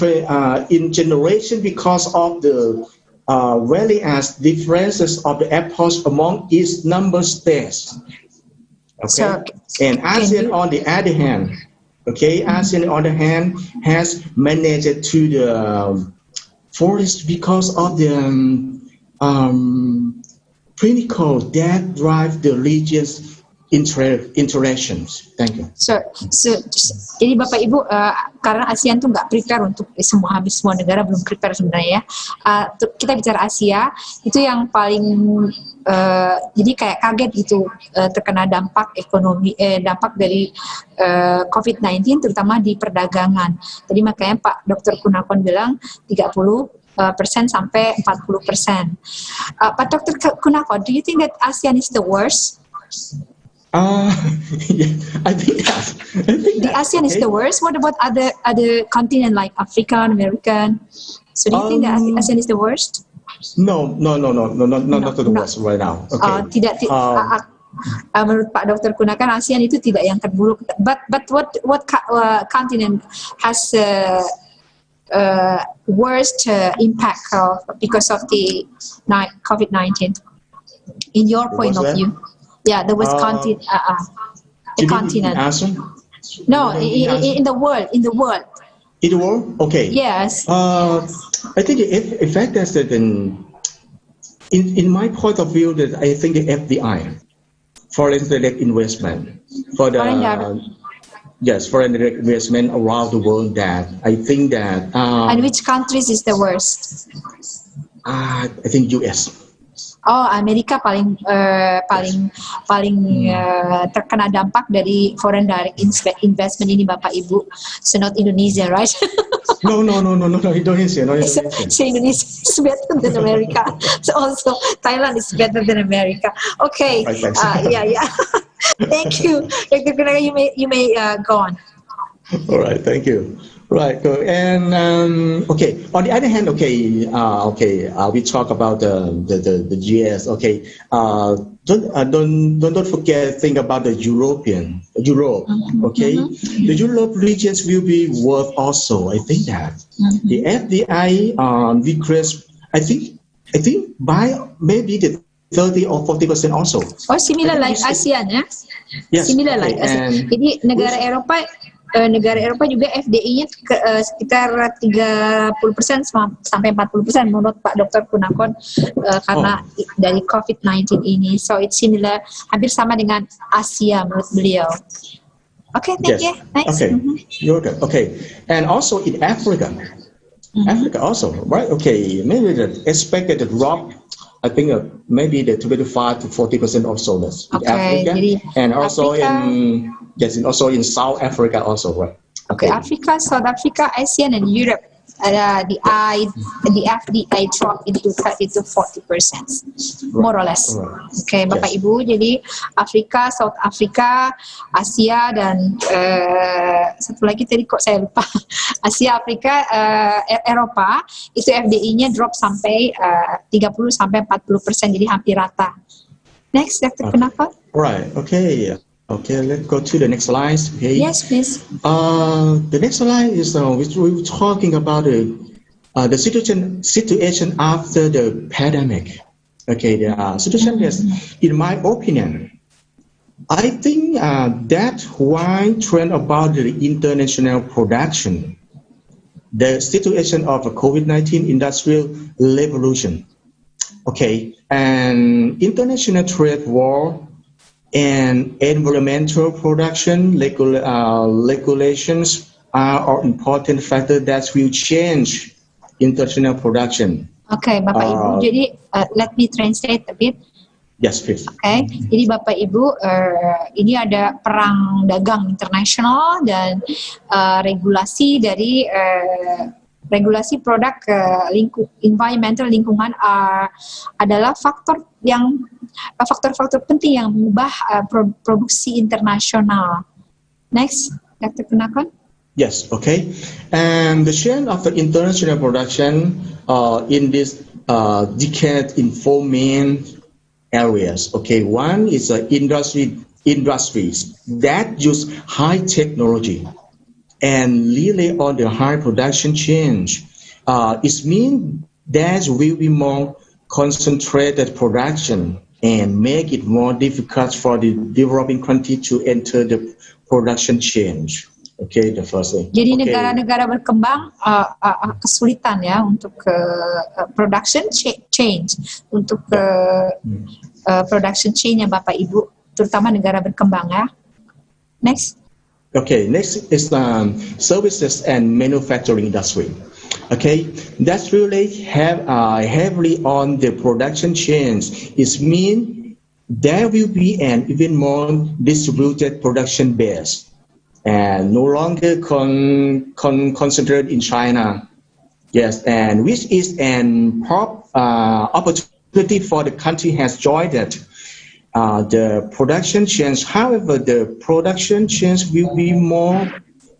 generation because of the various differences of the approach among its member states. Okay, and ASEAN on the other hand, ASEAN on the other hand has managed to the forest because of the critical that drive the region's interactions. Thank you. So, jadi Bapak Ibu, karena ASEAN tuh nggak prepare untuk semua negara belum prepare sebenarnya ya. Kita bicara Asia itu yang paling jadi kayak kaget gitu terkena dampak ekonomi, dampak dari COVID-19 terutama di perdagangan. Jadi makanya Pak Dr. Kunapon bilang 30% sampai 40%. Pak Dr. Kunapon, do you think that ASEAN is the worst? Yeah, I think the ASEAN is the worst. What about other continent like African, American? So do you think that ASEAN is the worst? No, not the worst right now. Okay. Menurut Pak Dr. Kunakan, ASEAN itu tidak yang terburuk. But what continent has worst impact because of the COVID-19? In your point of view? Yeah, the worst continent. The continent. No, in the world. In the world. In the world? Okay. Yes. I think the fact is that in my point of view, that I think the FDI, foreign direct investment, for the foreign direct investment around the world. That I think that. And which countries is the worst? I think US. Oh, Amerika paling terkena dampak dari foreign direct investment ini Bapak Ibu. So not Indonesia, right? No, Indonesia. So Indonesia is better than America. So also Thailand is better than America. Okay. Yeah. Thank you. You may go on. All right. Thank you. Right. And okay. On the other hand, we talk about the GS. Okay. Don't forget. Think about the Europe. Okay. The Europe regions will be worth also. I think that the FDI decrease. I think by maybe the 30 or 40% also. Or similar like ASEAN, ya? Yes. Similar like ASEAN. Jadi negara Eropa juga FDI-nya sekitar 30% sampai 40% menurut Pak Dr. Kunakon karena dari COVID-19 ini. So it's similar, hampir sama dengan Asia menurut beliau. Okay, thank you. Nice. Okay, you're good. Okay, and also in Africa, Africa also, right? Okay, maybe the expected drop. I think maybe the 25 to 40% also less in Africa, and also also in South Africa also, right? Okay, Africa, South Africa, ASEAN, and Europe. The FDI drop into 30 to 40%, more or less. Okay, Bapak Ibu, jadi Afrika, South Africa, Asia, dan satu lagi tadi kok saya lupa. Asia, Afrika, Eropa, itu FDI-nya drop sampai 30 sampai 40%, jadi hampir rata. Next, Dr. Kenapa? Right, okay. Okay, let's go to the next slide. Okay. Yes, please. The next slide is we're talking about the situation after the pandemic. Okay, the situation is, in my opinion, I think that wide trend about the international production, the situation of the COVID-19 industrial revolution. Okay, and international trade war and environmental production regulations are important factors that will change international production. Okay, Bapak Ibu. Jadi let me translate a bit. Yes, please. Okay, jadi Bapak Ibu, ini ada perang dagang internasional dan regulasi dari regulasi produk environmental lingkungan adalah faktor-faktor penting yang mengubah produksi internasional. Next, Dr. Kunakon. Yes, okay. And the change of the international production in this decade in four main areas. Okay, one is industries that use high technology and rely on the high production change. It means there will be more concentrated production and make it more difficult for the developing country to enter the production change. Okay, the first thing. Jadi negara-negara berkembang kesulitan ya untuk production change, untuk production change ya Bapak Ibu, terutama negara berkembang ya. Next. Okay, next is services and manufacturing industry. Okay, that's really heavily on the production change. It means there will be an even more distributed production base and no longer concentrated in China. Yes, and which is an opportunity for the country has joined it. The production change, however, the production change will be more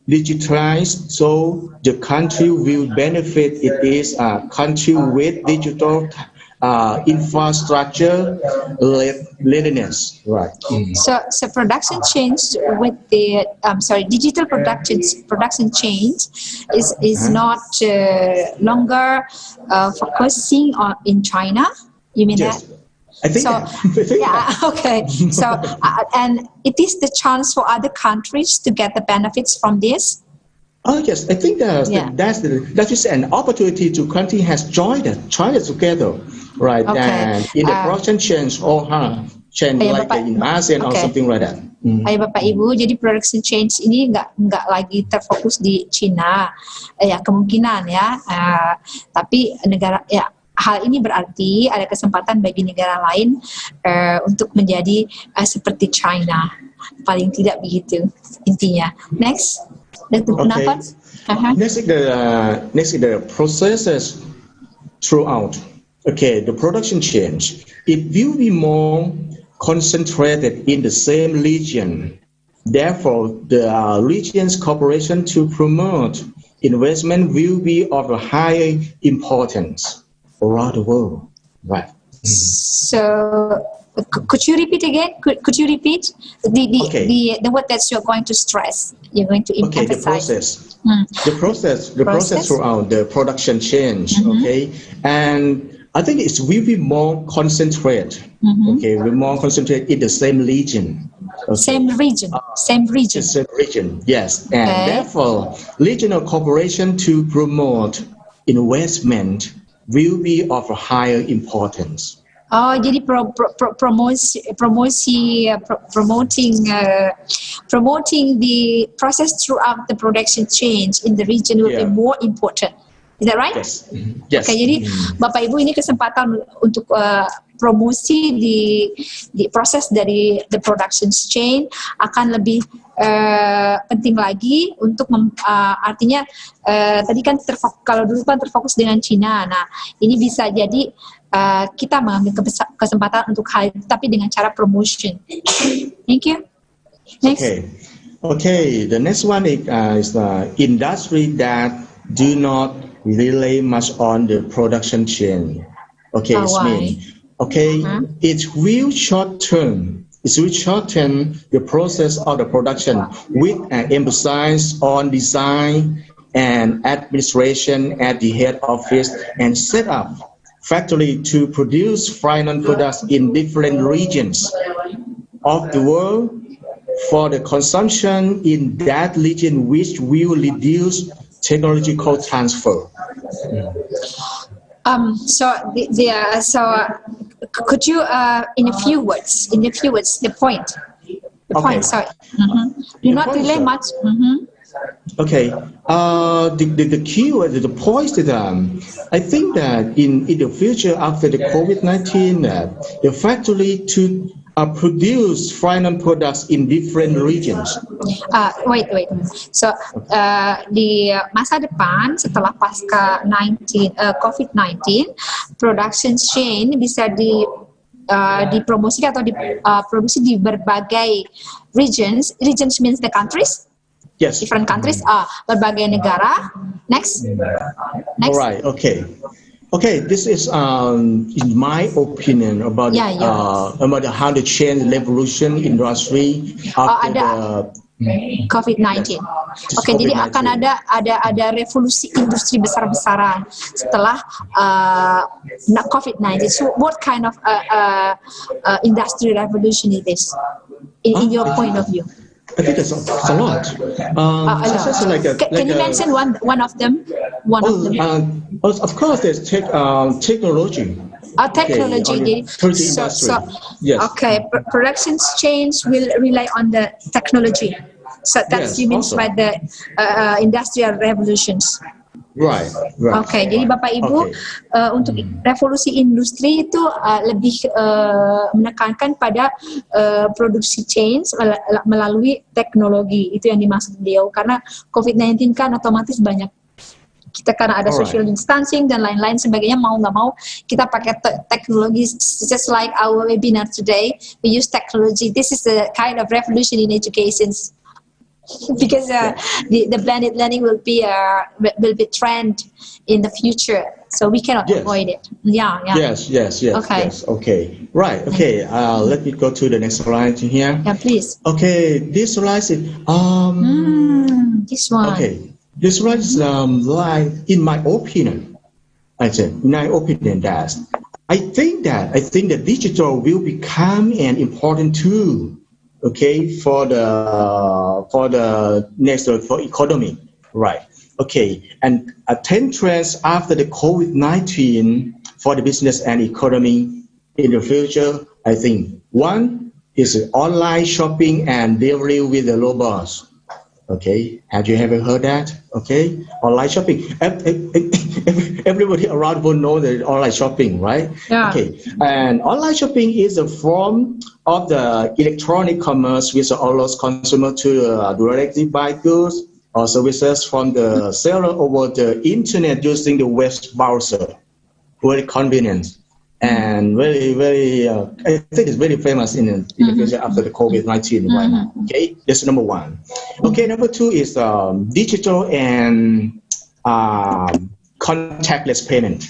digitalized, so the country will benefit. It is a country with digital infrastructure readiness, right? So production change with the digital production change is not longer focusing in China. You mean yes. that? I think so. Yeah. Okay. So and it is the chance for other countries to get the benefits from this. Oh yes, I think that is an opportunity to country has joined together, right? Okay. And in the production change change like in ASEAN or something like that. Ayo Bapak Ibu, jadi production change ini nggak lagi terfokus di Cina, ya kemungkinan ya, tapi negara ya. Hal ini berarti ada kesempatan bagi negara lain untuk menjadi seperti China, paling tidak begitu intinya. Next, okay. Next is the processes throughout. Okay, the production change. It will be more concentrated in the same region. Therefore, the region's cooperation to promote investment will be of a high importance around the world, right? So, could you repeat again? Could you repeat the word that you're going to stress? You're going to emphasize. The process throughout the production change. Okay, and I think it will be more concentrated. Okay, we're more concentrated in the same region. Okay. Same region. Same region. Yes, and therefore, regional cooperation to promote investment will be of a higher importance. Oh, jadi promoting the process throughout the production change in the region will be more important. Is that right? Yes. Yes. Okay, jadi Bapak Ibu ini kesempatan untuk promosi di proses dari the production chain akan lebih penting lagi untuk artinya tadi kan kalau dulu kan terfokus dengan Cina. Nah, ini bisa jadi kita mengambil kesempatan untuk hal itu tapi dengan cara promotion. Thank you. Next. Okay. The next one is the industry that do not rely much on the production chain. Okay, it will shorten the process of the production with an emphasis on design and administration at the head office and set up factory to produce final products in different regions of the world for the consumption in that region, which will reduce technological transfer. So could you in a few words the point. Sorry. Do not delay much. Okay. The keyword, the point that I think that in the future after the COVID-19, the factory to produce final products in different regions. Wait. So di masa depan setelah pasca COVID-19, production chain bisa dipromosikan atau diproduksi di berbagai regions. Regions means the countries. Yes. Different countries. Berbagai negara. Next. All right. Okay. Okay, this is in my opinion about how to change revolution industry after COVID-19. Oke, jadi akan ada revolusi industri besar-besaran setelah COVID-19. So, what kind of industry revolution it is in your point of view? I think it's a lot. Can you mention one of them? Of course, there's technology. Technology. Yes. Okay, production chains will rely on the technology. So that's you mean by the industrial revolutions. Right. Okay, jadi Bapak Ibu untuk revolusi industri itu lebih menekankan pada produksi chains melalui teknologi. Itu yang dimaksud beliau, karena COVID-19 kan otomatis banyak kita karena ada social distancing dan lain-lain sebagainya, mau nggak mau kita pakai teknologi. Just like our webinar today, we use technology. This is the kind of revolution in education. Because the blended learning will be trend in the future, so we cannot avoid it. Yeah. Yes. Okay. Yes. Okay. Right. Okay. Let me go to the next slide here. Yeah, please. Okay. This slide is this one. Okay. This slide is like, in my opinion, I think that I think that digital will become an important tool. Okay, for the next for economy, right? Okay, and 10 trends after the COVID-19 for the business and economy in the future. I think one is online shopping and delivery with the robots. Okay, have you ever heard that? Okay, online shopping. Everybody around will know that online shopping, right? Yeah. Okay, and online shopping is a form of the electronic commerce which allows consumer to directly buy goods or services from the seller over the internet using the web browser. Very convenient and very, I think it's very famous in the future after the COVID-19 right now. Okay, that's number one. Okay, number two is digital and contactless payment.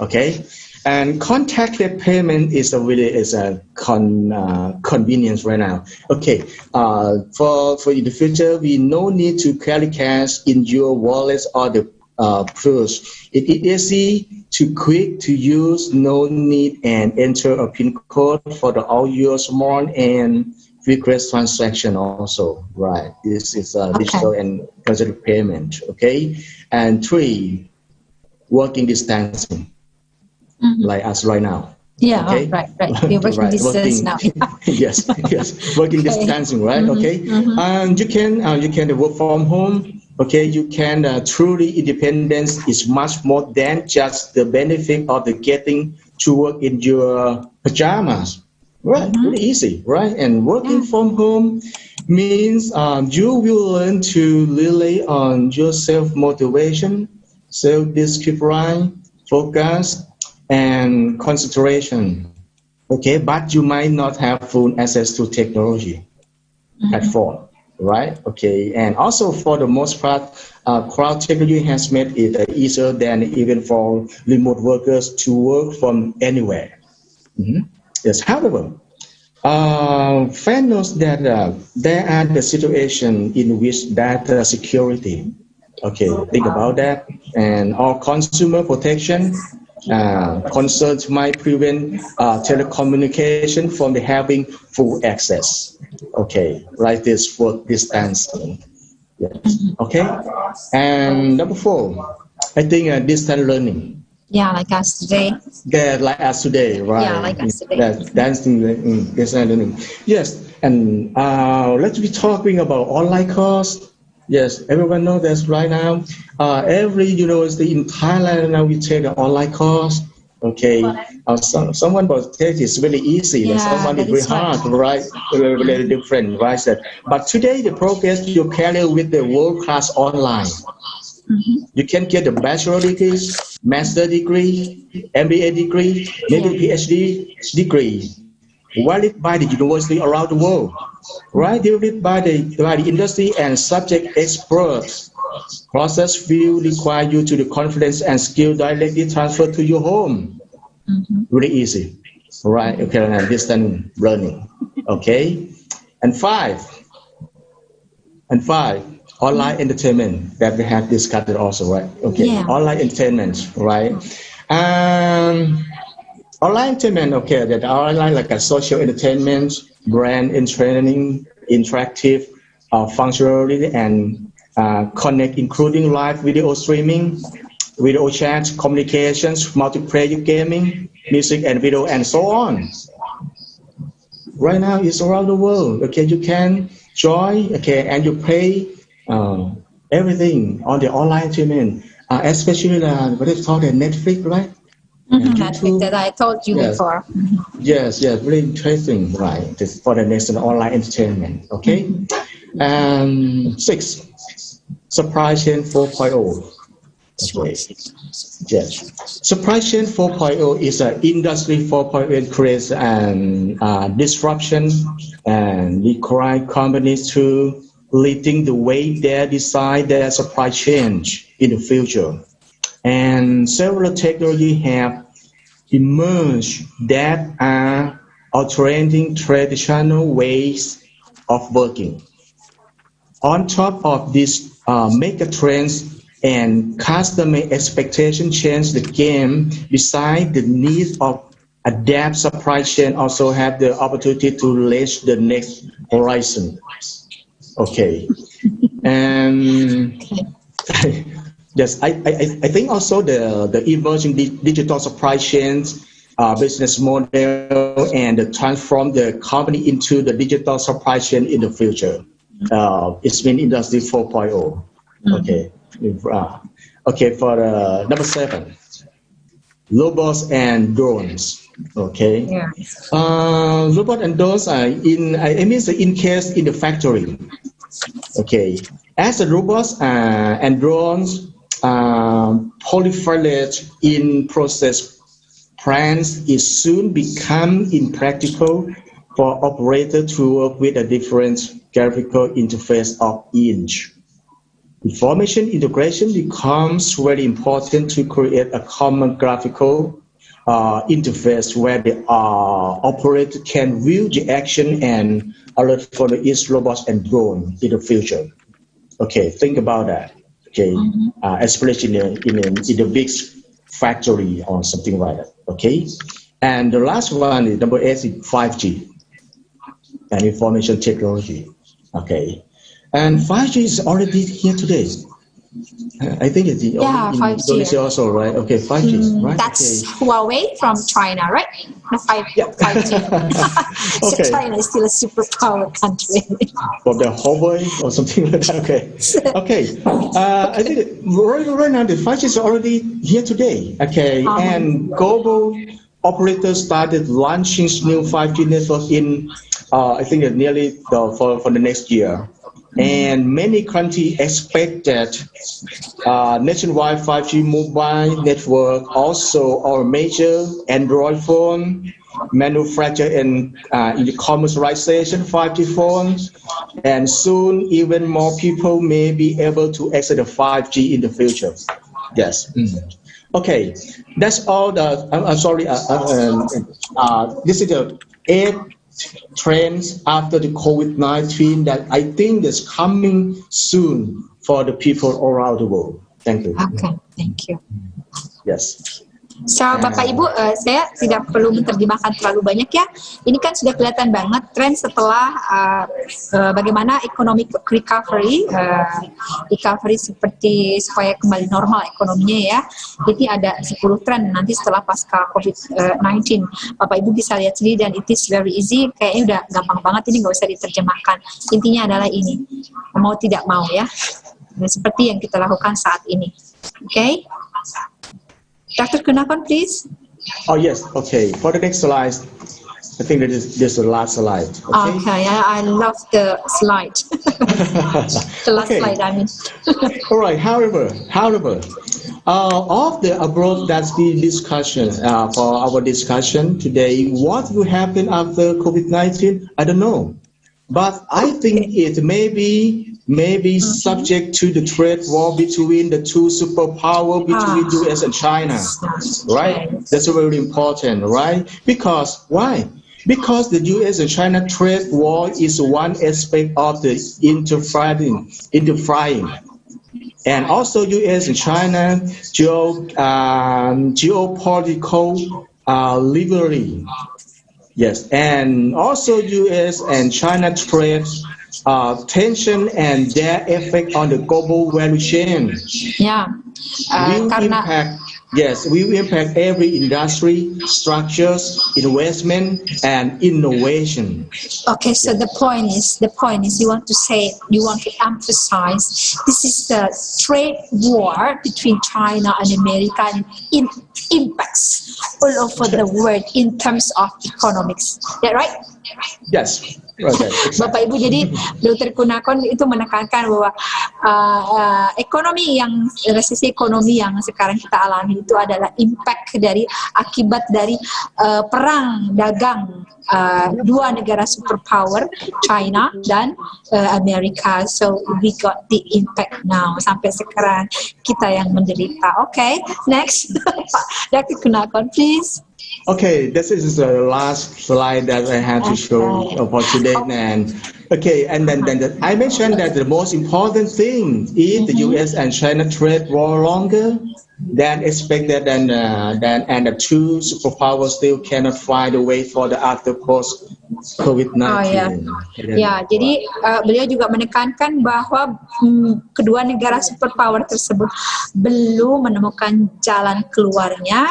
Okay, and contactless payment is a convenience right now. Okay, for in the future, we no need to carry cash in your wallet or the purse. It is easy to quick to use, no need and enter a PIN code for all your small and request transaction also. Right, this is digital and digital payment. Okay, and three, working distancing. Like us right now. Yeah, okay? right. We're working distance now. yes, working distancing, right? Okay, and you can work from home. Okay, you can truly independence is much more than just the benefit of the getting to work in your pajamas. Right, really easy, right? And working from home means you will learn to rely on your self-motivation, self-discipline, focus, and concentration. Okay, but you might not have full access to technology at all. Right. Okay. And also, for the most part, cloud technology has made it easier than even for remote workers to work from anywhere. Yes. However, FAN knows that there are the situation in which data security. Okay. Think about that. And our consumer protection concerns might prevent telecommunication from having full access. Okay, like this work distancing. Yes. Okay, and number four, I think distant learning. Yeah, like us today. Yeah, like us today, right? Yeah, like us today. Distant learning. Yes, and let's be talking about online course. Yes, everyone knows that right now. Every university in Thailand now we take an online course. Okay, someone will take it's really easy. Yeah, Someone that is very is right. hard, right? Very different, right? But today the progress you carry with the world class online. You can get a bachelor degree, master degree, MBA degree, maybe PhD degree, valid by the university around the world, right? Developed by the industry and subject experts. Process will require you to the confidence and skill directly transfer to your home. Really easy, right? Okay, and distance learning. Okay, and five, online entertainment that we have discussed also, right? Okay, Yeah. online entertainment, right? Online entertainment, okay, that online like a social entertainment, brand and training, interactive functionality and connect, including live video streaming, video chat, communications, multiplayer gaming, music and video, and so on. Right now, it's around the world. Okay, you can join. Okay, and you pay everything on the online entertainment, especially what they call the Netflix, right? And Netflix that I told you Yes. before. Yes, very interesting, right? This for the next online entertainment, okay? And 6, supply chain 4.0. Okay. Yes. Supply chain 4.0 is an industry 4.0 creates an disruption and require companies to rethink the way they design their supply chain in the future. And several technologies have emerge that are altering traditional ways of working. On top of these mega trends and customer expectation change the game, besides the need of adapt supply chain also have the opportunity to reach the next horizon. Okay. And yes, I think also the emerging digital supply chains business model and transform the company into the digital supply chain in the future. It's been industry 4.0. Okay. Okay, for number 7, robots and drones. Okay. Yeah. Robot and drones are in case in the factory. Okay, as the robots and drones proliferate in process plants, it soon become impractical for operators to work with a different graphical interface of each. Information integration becomes very important to create a common graphical interface where the operator can view the action and alert for each robot and drone in the future. Okay, think about that. Okay, especially in the big factory or something like that. Okay, and the last one is number 8 is 5G and information technology. Okay, and 5G is already here today. I think it's in 5G. Indonesia also, right? Okay, 5G, right? That's Okay. Huawei from China, right? The 5G. So Okay. China is still a superpower country. From the Huawei or something like that. Okay. Okay. I think right now the 5G is already here today. Okay. And global operators started launching new 5G network in, I think nearly for the next year. And many countries expect that nationwide 5G mobile network, also our major Android phone, manufacture and in the commercialization 5G phones, and soon even more people may be able to access the 5G in the future. Yes. Okay, that's all. I'm sorry. This is the 8 trends after the COVID-19 that I think is coming soon for the people around the world. Thank you. Okay, thank you. Yes. So Bapak Ibu, saya tidak perlu menerjemahkan terlalu banyak ya. Ini kan sudah kelihatan banget tren setelah bagaimana economic recovery, seperti supaya kembali normal ekonominya ya. Ini ada 10 tren nanti setelah pasca COVID-19. Bapak Ibu bisa lihat sendiri dan it is very easy. Kayaknya udah gampang banget, ini nggak usah diterjemahkan. Intinya adalah ini, mau tidak mau ya. Seperti yang kita lakukan saat ini. Okay? Dr. Kunapon, please. Oh yes, okay. For the next slide, I think that is this is the last slide. Okay. Okay, I love the slide. The last slide, I mean. All right. However, of the abroad that's the discussion for our discussion today, what will happen after COVID-19? I don't know, but I think it may be subject to the trade war between the two superpowers, between US and China, right? That's very important, right? Because why? Because the US and China trade war is one aspect of the interfering. And also US and China geopolitical rivalry. Yes, and also US and China trade tension and their effect on the global value chain. Yeah. Will impact every industry, structures, investment, and innovation. Okay, so the point is you want to emphasize this is the trade war between China and America and impacts all over the world in terms of economics. Is that right? Yes. Okay, exactly. Bapak Ibu, jadi Dr. Kunapon itu menekankan bahwa resesi ekonomi yang sekarang kita alami itu adalah akibat dari perang dagang dua negara superpower, China dan Amerika. So we got the impact now. Sampai sekarang kita yang menderita. Okay, next, Dr. Kunapon, please. Okay, this is the last slide that I have to show for today. And then I mentioned that the most important thing is the U.S. and China trade war longer than expected, and the two superpowers still cannot find a way for the after post COVID-19. Jadi beliau juga menekankan bahwa kedua negara superpower tersebut belum menemukan jalan keluarnya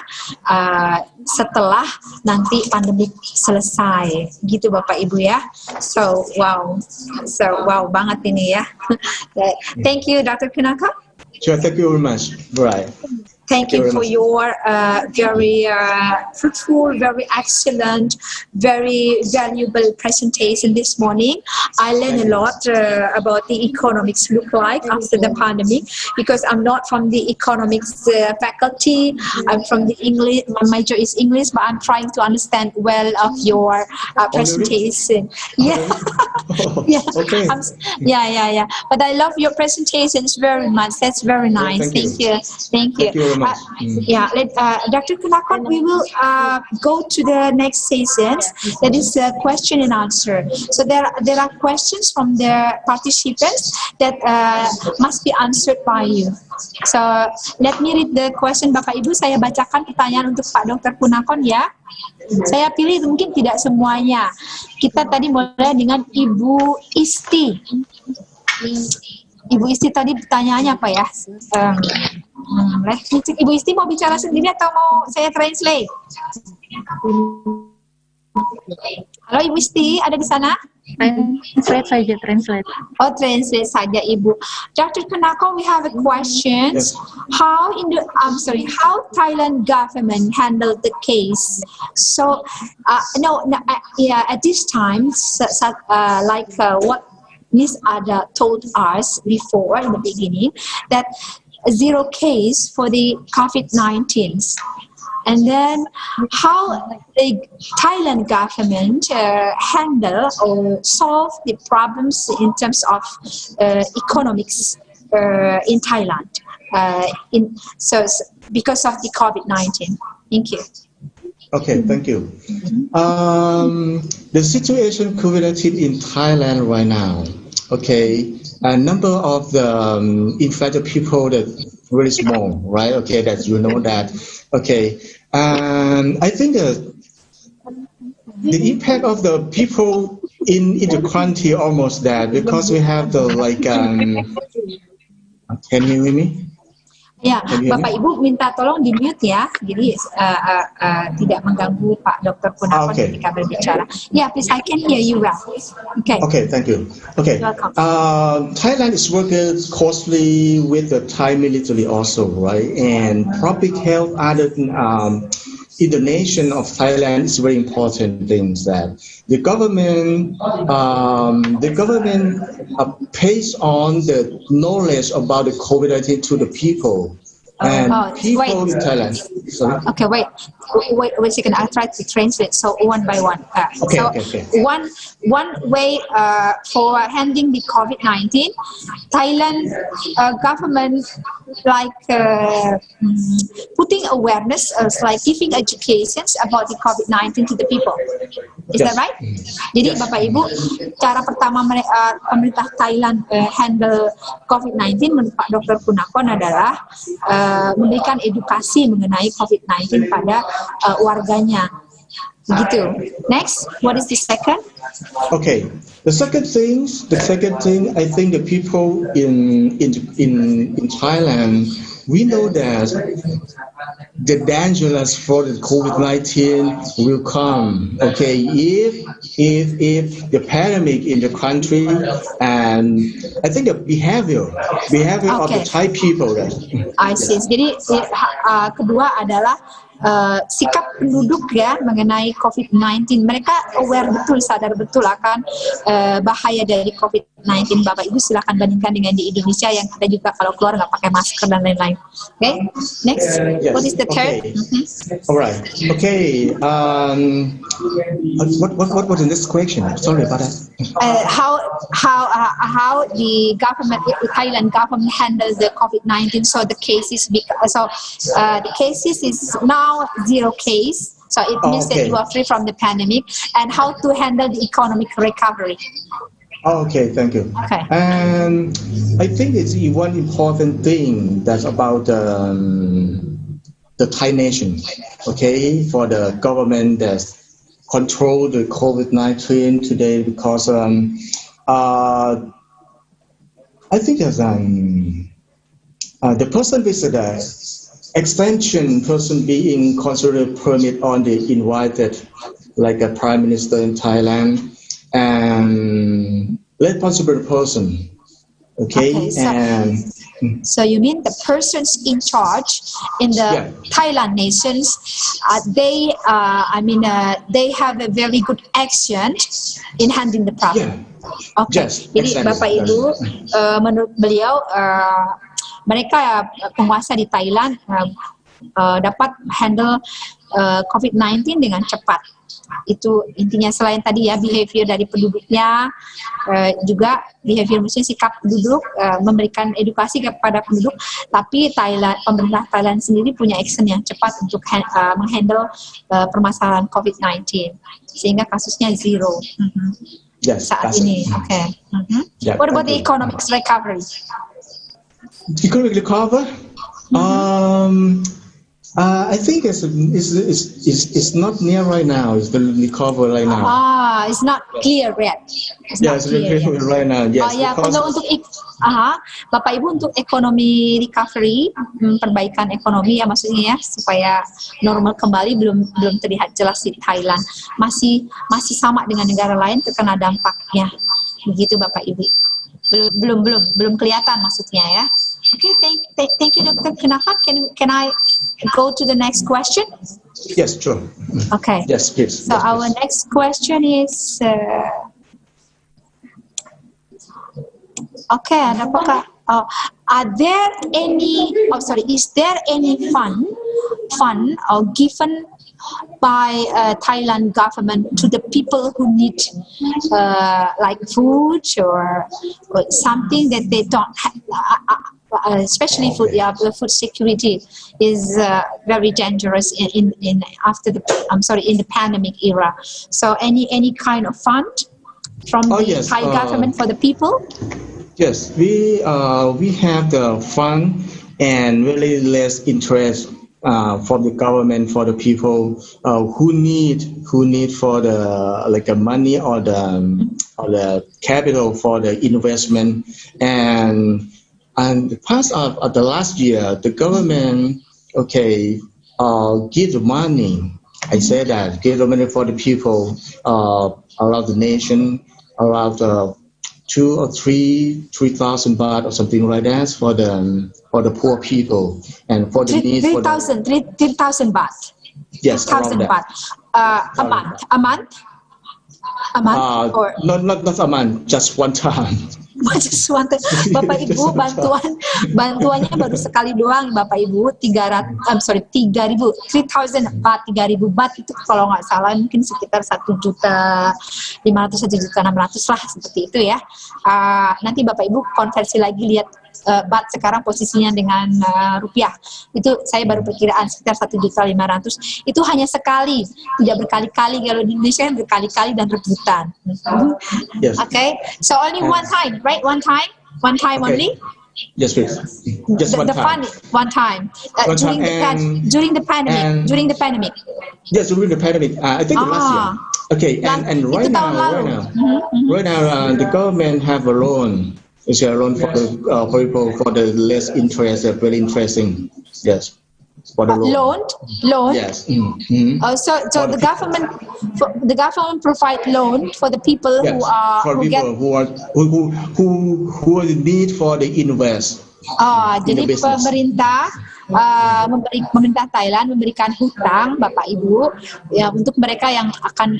setelah nanti pandemi selesai, gitu Bapak Ibu ya. So wow banget ini ya. Thank you, Dr. Kunapon. Sure, thank you very much. Right. Thank you for your very fruitful, very excellent, very valuable presentation this morning. I learned a lot about the economics look like after the pandemic, because I'm not from the economics faculty. I'm from the English. My major is English, but I'm trying to understand well of your presentation. Yeah. Yeah. Okay. Yeah. But I love your presentations very much. That's very nice. Thank you. Thank you very much. Dr. Kunapon, we will go to the next session. That is question and answer. So there are questions from the participants that must be answered by you. So let me read the question, Bapak Ibu. Saya bacakan pertanyaan untuk Pak Dr. Kunapon ya. Saya pilih mungkin tidak semuanya. Kita tadi mulai dengan Ibu Isti. Ibu Isti tadi pertanyaannya apa ya? Ibu Isti mau bicara sendiri atau mau saya translate? Halo Ibu Isti, ada di sana? Translate. Oh, translate saja Ibu. Dr. Kunapon, we have a question. Yes. How Thailand government handled the case? So, at this time, what Ms. Ada told us before in the beginning, that 0 case for the COVID-19. And then how the Thailand government handle or solve the problems in terms of economics in Thailand because of the COVID-19. Thank you. Okay, thank you. The situation COVID-19 in Thailand right now. Okay, a number of the infected people that very small, right? Okay, that you know that. Okay, and I think the impact of the people in the country almost that because we have the like. Can you hear me? Ya, Can you hear Bapak me? Ibu minta tolong di mute ya, jadi tidak mengganggu Pak Dr. Kunapon Okay. ketika berbicara. Ya, please, I can hear you well. Okay. Okay, thank you. Okay, Welcome. Thailand is working closely with the Thai military also, right? And public health other than in the nation of Thailand is very important things that the government pays on the knowledge about the COVID-19 to the people. And people in Thailand. Sorry. Okay, wait a second. I'll try to translate. So one by one. Okay. One way for handling the COVID-19, Thailand government like putting awareness, like giving educations about the COVID-19 to the people. Is that right? Jadi Bapak Ibu, cara pertama pemerintah Thailand handle COVID-19 menurut Pak Dr. Kunapon adalah memberikan edukasi mengenai COVID-19 pada warganya. Begitu. Next, what is the second? Okay, the second thing, I think the people in Thailand, we know that the dangers for the COVID-19 will come. Okay, if the pandemic in the country, and I think the behavior of the Thai people. I see. Jadi kedua adalah sikap penduduk ya mengenai COVID-19. Mereka aware betul, sadar betul akan bahaya dari COVID-19. Bapak Ibu silakan bandingkan dengan di Indonesia yang kita juga kalau keluar nggak pakai masker dan lain-lain. Okay, next. Yes. What is the third? All right. Okay. What was the next question? Sorry about that. How the government, the Thailand government handles the COVID-19? So the cases, the cases is now 0 case. So it means that you are free from the pandemic. And how to handle the economic recovery? Okay, thank you. Okay. And I think it's one important thing that's about the Thai nation. Okay, for the government that control the COVID-19 today, because I think as the person visitor extension person being considered permit on the invited, like a prime minister in Thailand, and responsible person. Okay, so you mean the persons in charge in the Thailand nations, they have a very good action in handling the problem. Okay. Yes, Jadi exactly. Bapak Ibu, menurut beliau mereka penguasa di Thailand dapat handle COVID-19 dengan cepat. Itu intinya. Selain tadi ya behavior dari penduduknya, juga behavior maksudnya sikap penduduk, memberikan edukasi kepada penduduk, tapi pemerintah Thailand sendiri punya action yang cepat untuk menghandle permasalahan COVID-19 sehingga kasusnya 0 saat ini. Okay. What about the economic recovery? Economic recovery? I think it's not near right now. It's the recovery right now. It's not clear yet. It's clear right now. Yes. Untuk Bapak Ibu, untuk ekonomi recovery, perbaikan ekonomi ya maksudnya ya, supaya normal kembali belum terlihat jelas di Thailand. Masih sama dengan negara lain terkena dampaknya. Begitu Bapak Ibu. Belum kelihatan maksudnya ya. Okay, thank you, Dr. Kenakan. Can I go to the next question? Yes, sure. Okay. Yes, please. So our next question is, are there any? Is there any fund or given by Thailand government to the people who need like food or something that they don't have? Especially food, the food security is very dangerous in the pandemic era. So any kind of fund from the Thai government for the people? Yes, we have the fund and really less interest from the government for the people who need for the like the money or the capital for the investment. And the past of the last year, the government give the money. I say that give the money for the people around the nation, around 2 or 3,000 baht or something like that for the poor people and for the needs. 3,000 baht. Yes, 3,000 baht. A month, or not a month, just one time. Just one time. Bapak Ibu, bantuannya baru sekali doang, Bapak Ibu. 3,000 baht. 3,000 baht itu kalau nggak salah mungkin sekitar 1.500.000, 1.600.000 lah, seperti itu ya. Nanti Bapak Ibu konversi lagi, lihat baht sekarang posisinya dengan rupiah. Itu saya baru perkiraan sekitar 1.500.000. Itu hanya sekali, tidak berkali-kali. Kalau di Indonesia kan berkali-kali dan rebutan. Yes. Okay, so only one time, right? One time only. Yes, please. Just one time. One time. During the pandemic. Yes, during the pandemic. I think last year. Okay, and right now, the government have a loan. It's a loan for the people for the less interest, very interesting. Yes, for the loan. Loan. Yes. Mm-hmm. So the government provide loan for the people who are who need for the invest. Jadi pemerintah Thailand memberikan hutang, Bapak Ibu, ya, untuk mereka yang akan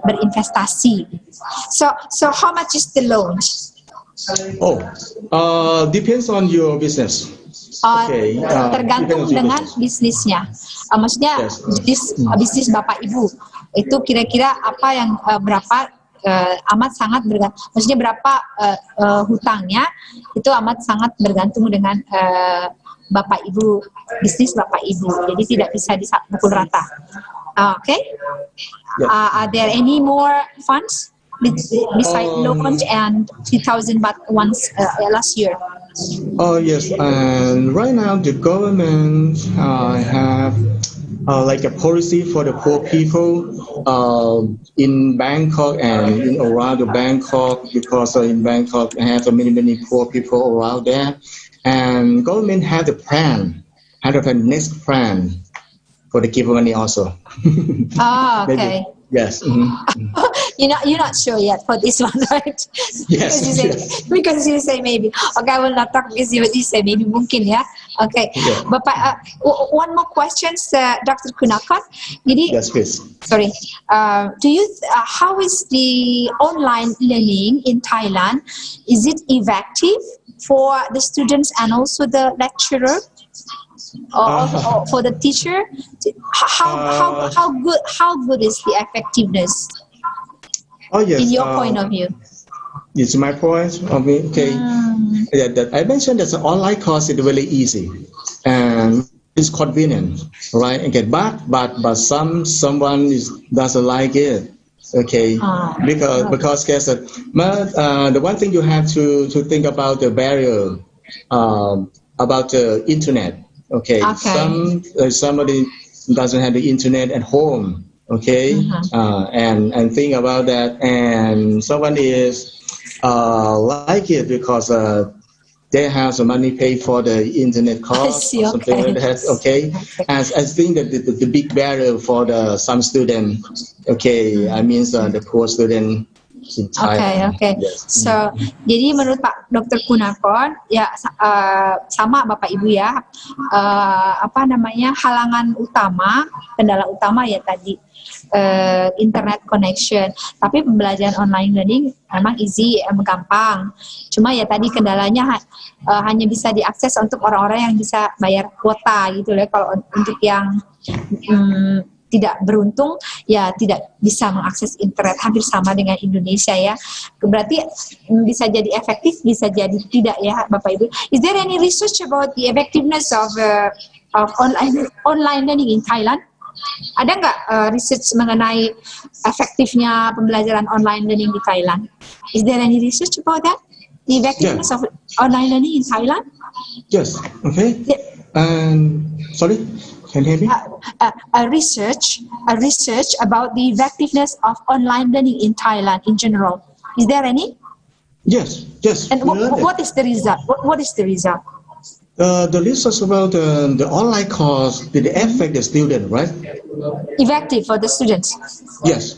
berinvestasi. So how much is the loan? Depends on your business. Tergantung dengan bisnisnya. Maksudnya bisnis Bapak Ibu itu kira-kira apa yang berapa amat sangat bergantung. Maksudnya berapa hutangnya itu amat sangat bergantung dengan Bapak Ibu, bisnis Bapak Ibu. Jadi tidak bisa dipukul rata. Okay. Are there any more funds besides loan and 3,000 baht once last year? Oh yes, and right now the government have like a policy for the poor people in Bangkok and in around the Bangkok, because in Bangkok have many poor people around there, and government have the next plan for the give money also. Okay. Yes. Mm-hmm. You're not sure yet for this one, right? Yes. Because you say maybe. Okay, I will not talk because you say maybe mungkin ya. Okay. Yeah. Bapak, one more question, Dr. Kunakon. Jadi, yes, please. Sorry. How is the online learning in Thailand? Is it effective for the students and also the lecturer? Or for the teacher, how good is the effectiveness? Yes, in your point of view. It's my point of view. Okay, that I mentioned that the online course is really easy and it's convenient, right? Okay, but someone doesn't like it. Okay, because the one thing you have to think about the barrier about the internet. Okay. Somebody doesn't have the internet at home. Okay, and think about that, and someone is like it because they have some money paid for the internet cost or something like that. Okay, as I think that the big barrier for some student. Okay, I mean the poor student. Okay. Yes. So, jadi menurut Pak Dr. Kunakon, ya sama Bapak Ibu ya, halangan utama, kendala utama ya tadi internet connection. Tapi pembelajaran online learning memang easy, gampang. Cuma ya tadi kendalanya hanya bisa diakses untuk orang-orang yang bisa bayar kuota gitu ya. Kalau untuk yang tidak beruntung ya tidak bisa mengakses internet, hampir sama dengan Indonesia ya. Berarti bisa jadi efektif, bisa jadi tidak ya Bapak Ibu. Is there any research about the effectiveness of online learning in Thailand? Ada nggak research mengenai efektifnya pembelajaran online learning di Thailand? Is there any research about that? The effectiveness of online learning in Thailand? Yes. Okay. Yeah. And sorry, can you hear me? A research about the effectiveness of online learning in Thailand in general. Is there any? Yes. Yes. And we learned it. what is the result? What is the result? The research about the online course did affect the student, right? Effective for the students. Yes.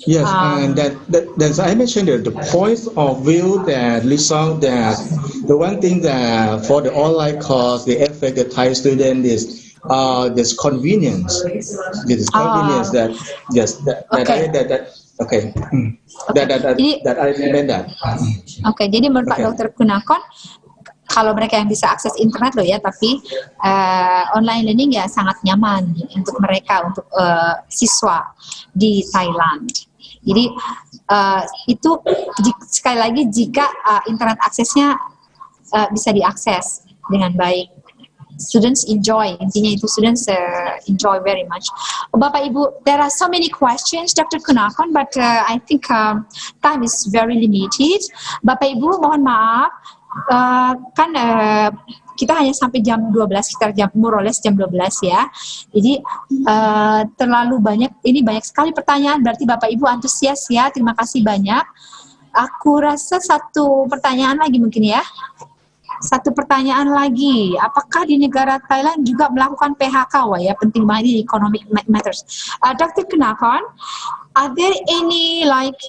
Yes, and that as I mentioned, the point of view that result that the one thing that for the online course the affect the Thai student is this convenience. This convenience that yes that Okay. okay. That I recommend that. Oke, jadi menurut Pak Okay. Dr. Kunakon, kalau mereka yang bisa akses internet loh ya, tapi online learning ya sangat nyaman untuk mereka, untuk siswa di Thailand. Jadi itu sekali lagi jika internet aksesnya bisa diakses dengan baik. Students enjoy, intinya itu students enjoy very much. Bapak Ibu, there are so many questions, Dr. Kunakon, but I think time is very limited. Bapak Ibu, mohon maaf, kan kita hanya sampai jam 12, sekitar jam more or less jam 12 ya. Jadi terlalu banyak, ini banyak sekali pertanyaan, berarti Bapak Ibu antusias ya, terima kasih banyak. Aku rasa satu pertanyaan lagi mungkin ya. Satu pertanyaan lagi, apakah di negara Thailand juga melakukan PHK? Wah ya, penting banget di economic matters. Dr. Kunakon, are there any like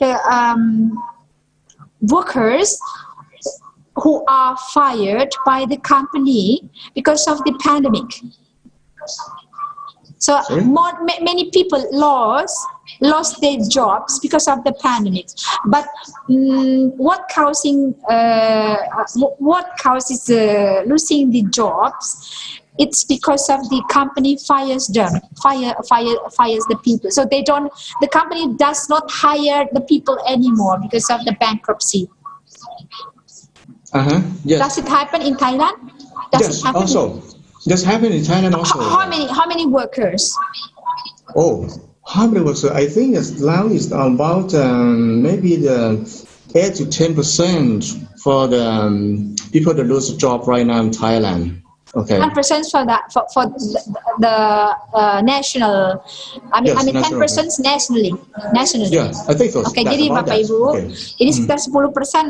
workers who are fired by the company because of the pandemic? So many people lost their jobs because of the pandemic. But what causes losing the jobs? It's because of the company fires the people. So the company does not hire the people anymore because of the bankruptcy. Yes. Does it happen in Thailand? Yes. Also, just happen in Thailand also. How many workers? Oh, how many workers? I think now is about maybe the 8 to 10% for the people that lose a job right now in Thailand. Okay. 10% for that for the national. I mean 10% nationally. Yeah, I think so. Oke, jadi Bapak Ibu, ini sekitar 10%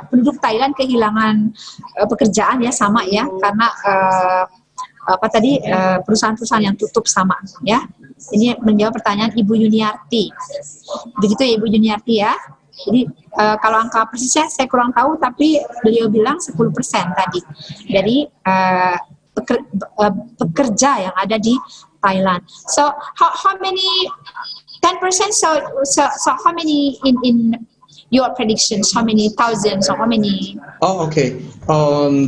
penduduk Thailand kehilangan pekerjaan ya, sama ya, karena perusahaan-perusahaan yang tutup sama ya. Ini menjawab pertanyaan Ibu Yuniarti. Begitu ya Ibu Yuniarti ya. Jadi kalau angka persisnya saya kurang tahu, tapi beliau bilang 10% tadi dari pekerja yang ada di Thailand. So how many 10%? So how many in your predictions? How many thousands or how many? Oh, okay.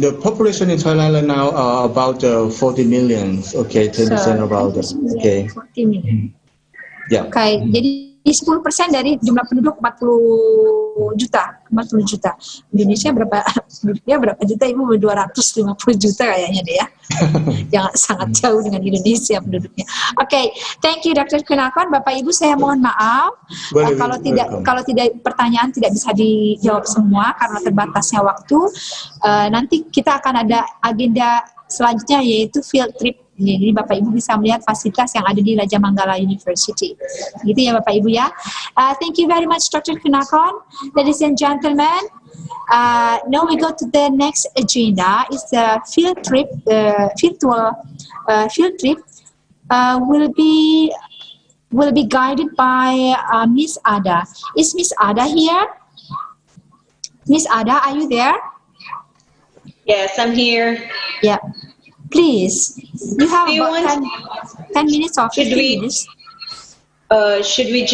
The population in Thailand now are about 40 million. Okay, 10% about it. Okay. 40 million. Yeah. Okay, jadi 10% dari jumlah penduduk 40 juta. Indonesia berapa juta Ibu? 250 juta kayaknya deh ya. Jangan sangat jauh dengan Indonesia penduduknya. Oke, thank you Dr. Kunakon. Bapak Ibu, saya mohon maaf kalau tidak pertanyaan tidak bisa dijawab semua karena terbatasnya waktu. Nanti kita akan ada agenda selanjutnya yaitu field trip. Jadi Bapak Ibu bisa melihat fasilitas yang ada di Raja Manggala University. Gitu ya Bapak Ibu ya. Thank you very much Dr. Kunakon. Ladies and gentlemen, now we go to the next agenda. It's the field trip. Virtual field trip will be guided by Miss Ada. Is Miss Ada here? Miss Ada, are you there? Yes, I'm here. Yeah. Please, you have about 10 minutes or 15 minutes. Should we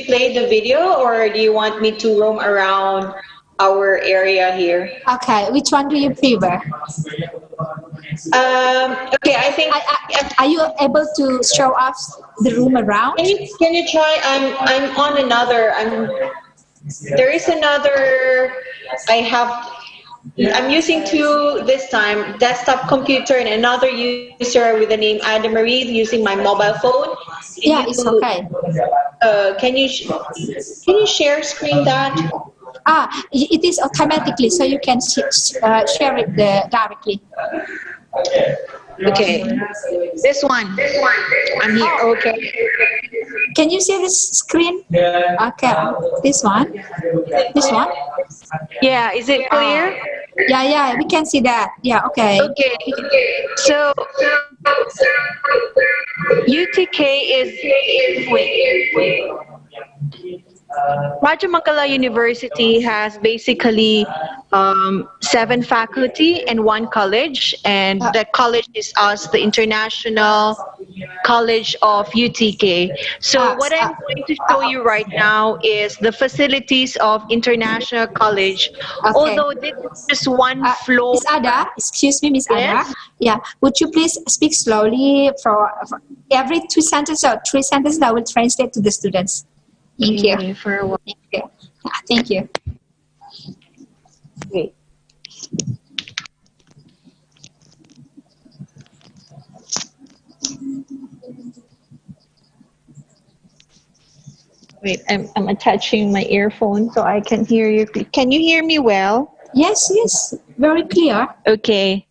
play the video, or do you want me to roam around our area here? Okay, which one do you prefer? Okay, I think. Are you able to show us the room around? Can you try? I'm on another. There is another. I'm using two this time, desktop computer and another user with the name Ada Marie using my mobile phone. Yeah, it's okay. Can you share screen that? It is automatically, so you can share it directly. Okay. This one. I'm here. Okay. Can you see this screen? Okay. This one. This one. Yeah. Is it clear? Yeah. We can see that. Yeah. Okay. Okay. So UTK is Rajamangala University has basically 7 faculty and 1 college, and the college is us, the International College of UTK. So what I'm going to show you right now is the facilities of International College. Okay. Although this is just one floor. Miss Ada, excuse me, Miss Yes? Ada. Yeah, would you please speak slowly for every 2 sentences or 3 sentences? I will translate to the students. Thank you. Okay, for a while. Thank you. Thank you. Wait. Wait, I'm attaching my earphone so I can hear you. Can you hear me well? Yes, very clear. Okay.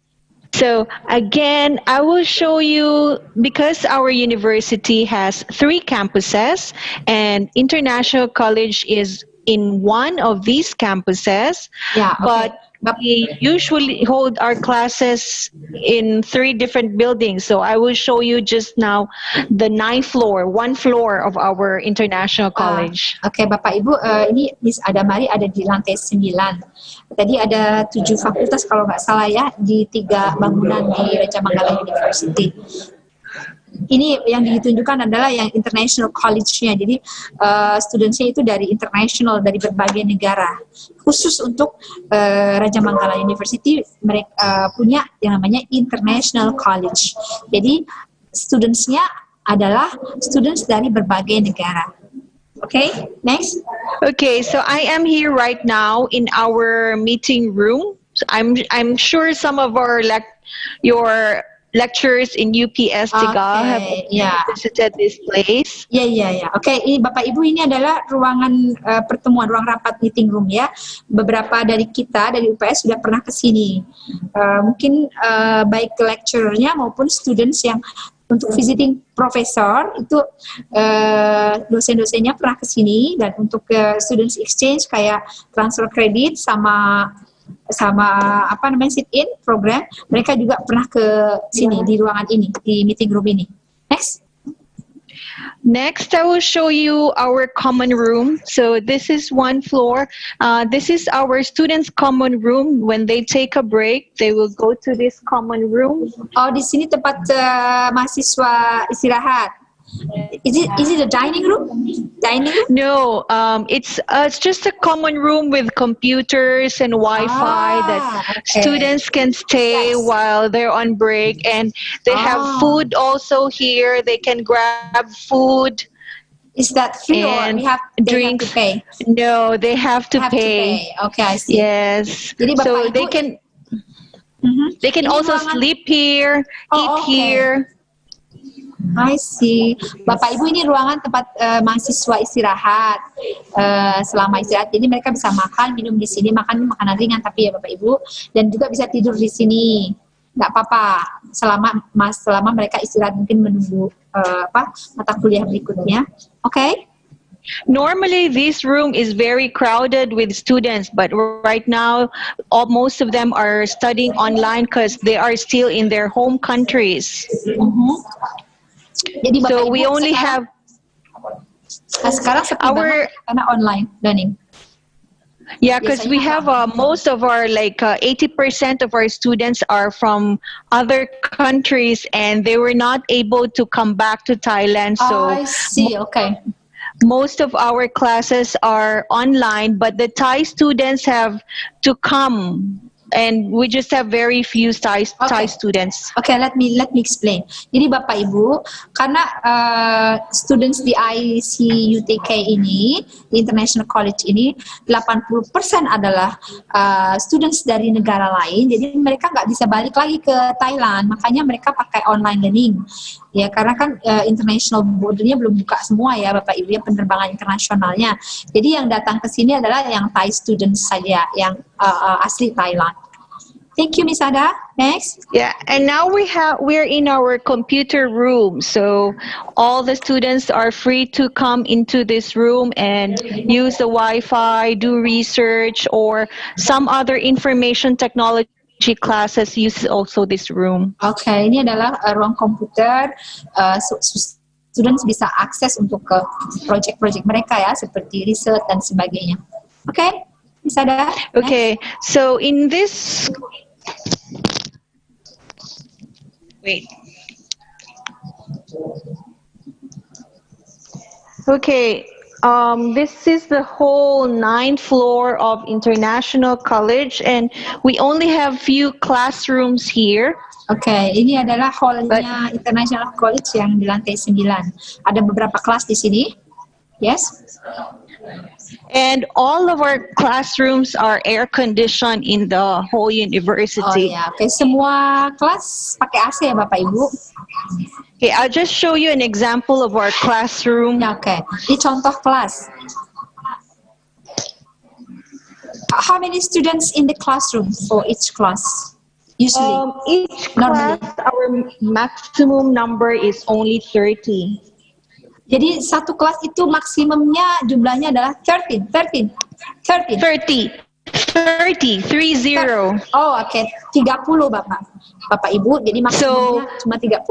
So again, I will show you, because our university has 3 campuses and International College is in one of these campuses. Yeah, okay. But we usually hold our classes in 3 different buildings. So I will show you just now the 9th floor, 1 floor of our International College. Oke, Bapak Ibu, ini Miss Adamari ada di lantai 9. Tadi ada 7 fakultas kalau nggak salah ya, di 3 bangunan di Rajamanggala University. Ini yang ditunjukkan adalah yang International College-nya. Jadi students-nya itu dari international, dari berbagai negara. Khusus untuk Rajamanggala University, mereka punya yang namanya International College. Jadi students-nya adalah students dari berbagai negara. Okay, next. Okay, so I am here right now in our meeting room. I'm sure some of your lecturers in UPS Tegal have visited this place. Ya. Oke, ini Bapak Ibu, ini adalah ruangan pertemuan, ruang rapat meeting room ya. Beberapa dari kita dari UPS sudah pernah ke sini. Mungkin baik lecturernya maupun students yang untuk visiting professor itu dosen-dosennya pernah ke sini, dan untuk students exchange kayak transfer credit sama apa namanya sit-in program, mereka juga pernah ke sini di ruangan ini, di meeting room ini. Next, I will show you our common room. So this is 1 floor. This is our students' common room. When they take a break, they will go to this common room. Oh, di sini tempat mahasiswa istirahat. Is it a dining room? No, it's just a common room with computers and Wi-Fi that students can stay while they're on break, and they have food also here. They can grab food. Is that free or they have to pay? No, they have to pay. Okay, I see. Yes. Jadi so they can also sleep here, eat here. I see. Bapak Ibu, ini ruangan tempat mahasiswa istirahat selama istirahat. Jadi mereka bisa makan, minum di sini, makan makanan ringan tapi ya Bapak Ibu, dan juga bisa tidur di sini. Nggak apa-apa selama mereka istirahat, mungkin menunggu mata kuliah berikutnya. Okay? Normally, this room is very crowded with students, but right now, most of them are studying online because they are still in their home countries. Jadi so we only have our online learning. Yeah, because we have most of our 80% of our students are from other countries, and they were not able to come back to Thailand. So I see. Okay. Most of our classes are online, but the Thai students have to come. And we just have very few Thai students. Okay, let me explain. Jadi Bapak Ibu, karena students di ICUTK ini, di International College ini, 80% adalah students dari negara lain. Jadi mereka nggak bisa balik lagi ke Thailand, makanya mereka pakai online learning. Ya, karena kan international bordernya belum buka semua ya Bapak Ibu ya, penerbangan internasionalnya. Jadi yang datang ke sini adalah yang Thai students saja, yang asli Thailand. Thank you, Miss Ada. Next. Yeah, and now we're in our computer room. So all the students are free to come into this room and use the Wi-Fi, do research, or some other information technology classes use also this room. Oke, ini adalah ruang komputer. Students bisa akses untuk ke project-project mereka ya, seperti research dan sebagainya. Oke, Miss Ada. Okay, so in this. Wait. Okay, this is the whole 9th floor of International College, and we only have few classrooms here. Oke, ini adalah hallnya International College yang di lantai 9. Ada beberapa kelas di sini. Yes. And all of our classrooms are air conditioned in the whole university. Oh ya, oke. Semua kelas pakai AC ya Bapak Ibu. Okay, I'll just show you an example of our classroom. Ya, oke. Ini contoh kelas. How many students in the classroom for each class? Usually. Each class, our maximum number is only 30. Jadi satu kelas itu maksimumnya jumlahnya adalah 30. 30. Oh, oke. 30 Bapak Ibu. Jadi maksimumnya cuma 30.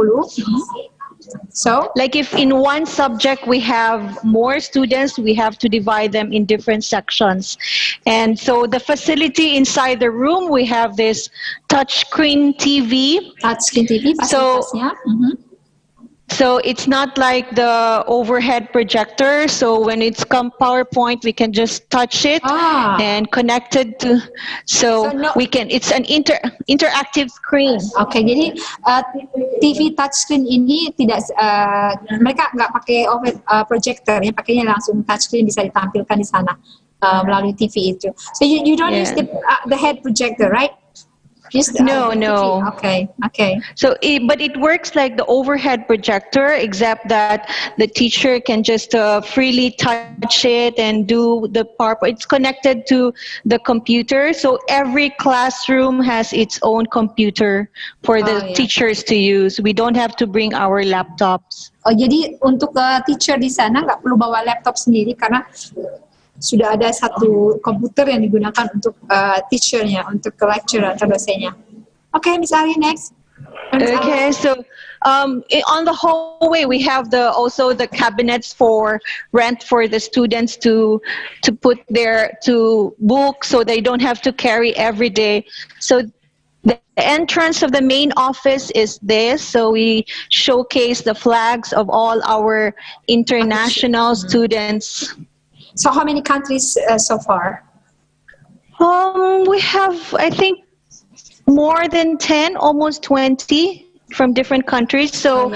So, like if in one subject we have more students, we have to divide them in different sections. And so the facility inside the room, we have this touchscreen TV. Touchscreen TV, fasilitasnya. So it's not like the overhead projector. So when it's come PowerPoint, we can just touch it and connect it to. So we can. It's an interactive screen. Oke, jadi TV touchscreen ini tidak mereka nggak pakai overhead projector, ya pakainya langsung touchscreen, bisa ditampilkan di sana melalui TV itu. So you don't use the head projector, right? No. Okay. So, but it works like the overhead projector, except that the teacher can just freely touch it and do the PowerPoint. It's connected to the computer, so every classroom has its own computer for the teachers to use. We don't have to bring our laptops. Oh, jadi untuk teacher di sana nggak perlu bawa laptop sendiri karena sudah ada satu komputer yang digunakan untuk teachernya, untuk lecturer atau dosennya. Okay, Miss Ali, next. Okay, so on the hallway we have also the cabinets for rent for the students to put their books, so they don't have to carry every day. So the entrance of the main office is this. So we showcase the flags of all our international students. So how many countries so far? We have, I think, more than 10, almost 20 from different countries. So,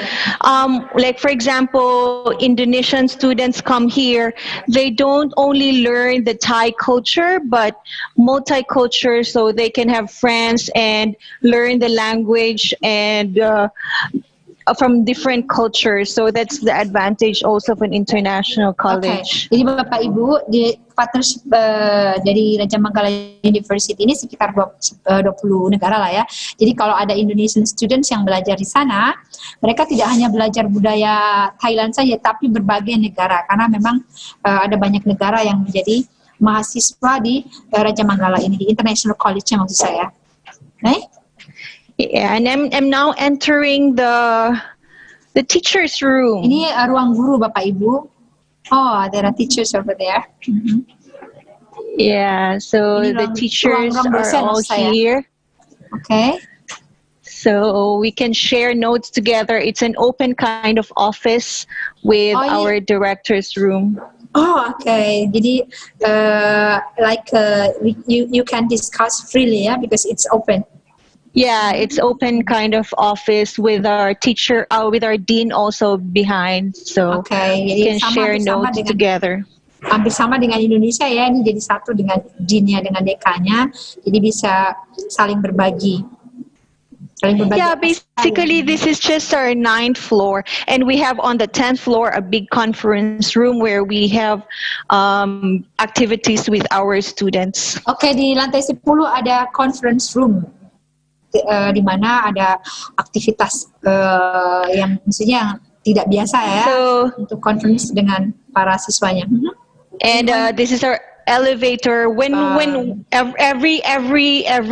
like for example, Indonesian students come here. They don't only learn the Thai culture, but multicultural, so they can have friends and learn the language and from different cultures. So that's the advantage also of an international college. Okay. Jadi Bapak Ibu, di partnership dari Raja Manggala University ini sekitar 20 negara lah ya. Jadi kalau ada Indonesian students yang belajar di sana, mereka tidak hanya belajar budaya Thailand saja, tapi berbagai negara. Karena memang ada banyak negara yang menjadi mahasiswa di Raja Manggala ini, di International College-nya maksud saya. Yeah, and I'm now entering the teacher's room. Ini ruang guru Bapak Ibu. Oh, there are teachers over there. Yeah, so the teachers are all here. Okay. So we can share notes together. It's an open kind of office with our director's room. Oh, okay. Jadi, you can discuss freely, yeah, because it's open. Yeah, it's open kind of office with our teacher, with our dean also behind. So we can share notes together. Hampir sama dengan Indonesia ya, ini jadi satu dengan deannya, dengan dekannya, jadi bisa saling berbagi. Yeah, basically this is just our 9th floor, and we have on the 10th floor a big conference room where we have activities with our students. Oke, di lantai 10 ada conference room, di mana ada aktivitas yang maksudnya tidak biasa ya, untuk conference dengan para siswanya. And this is our elevator. When every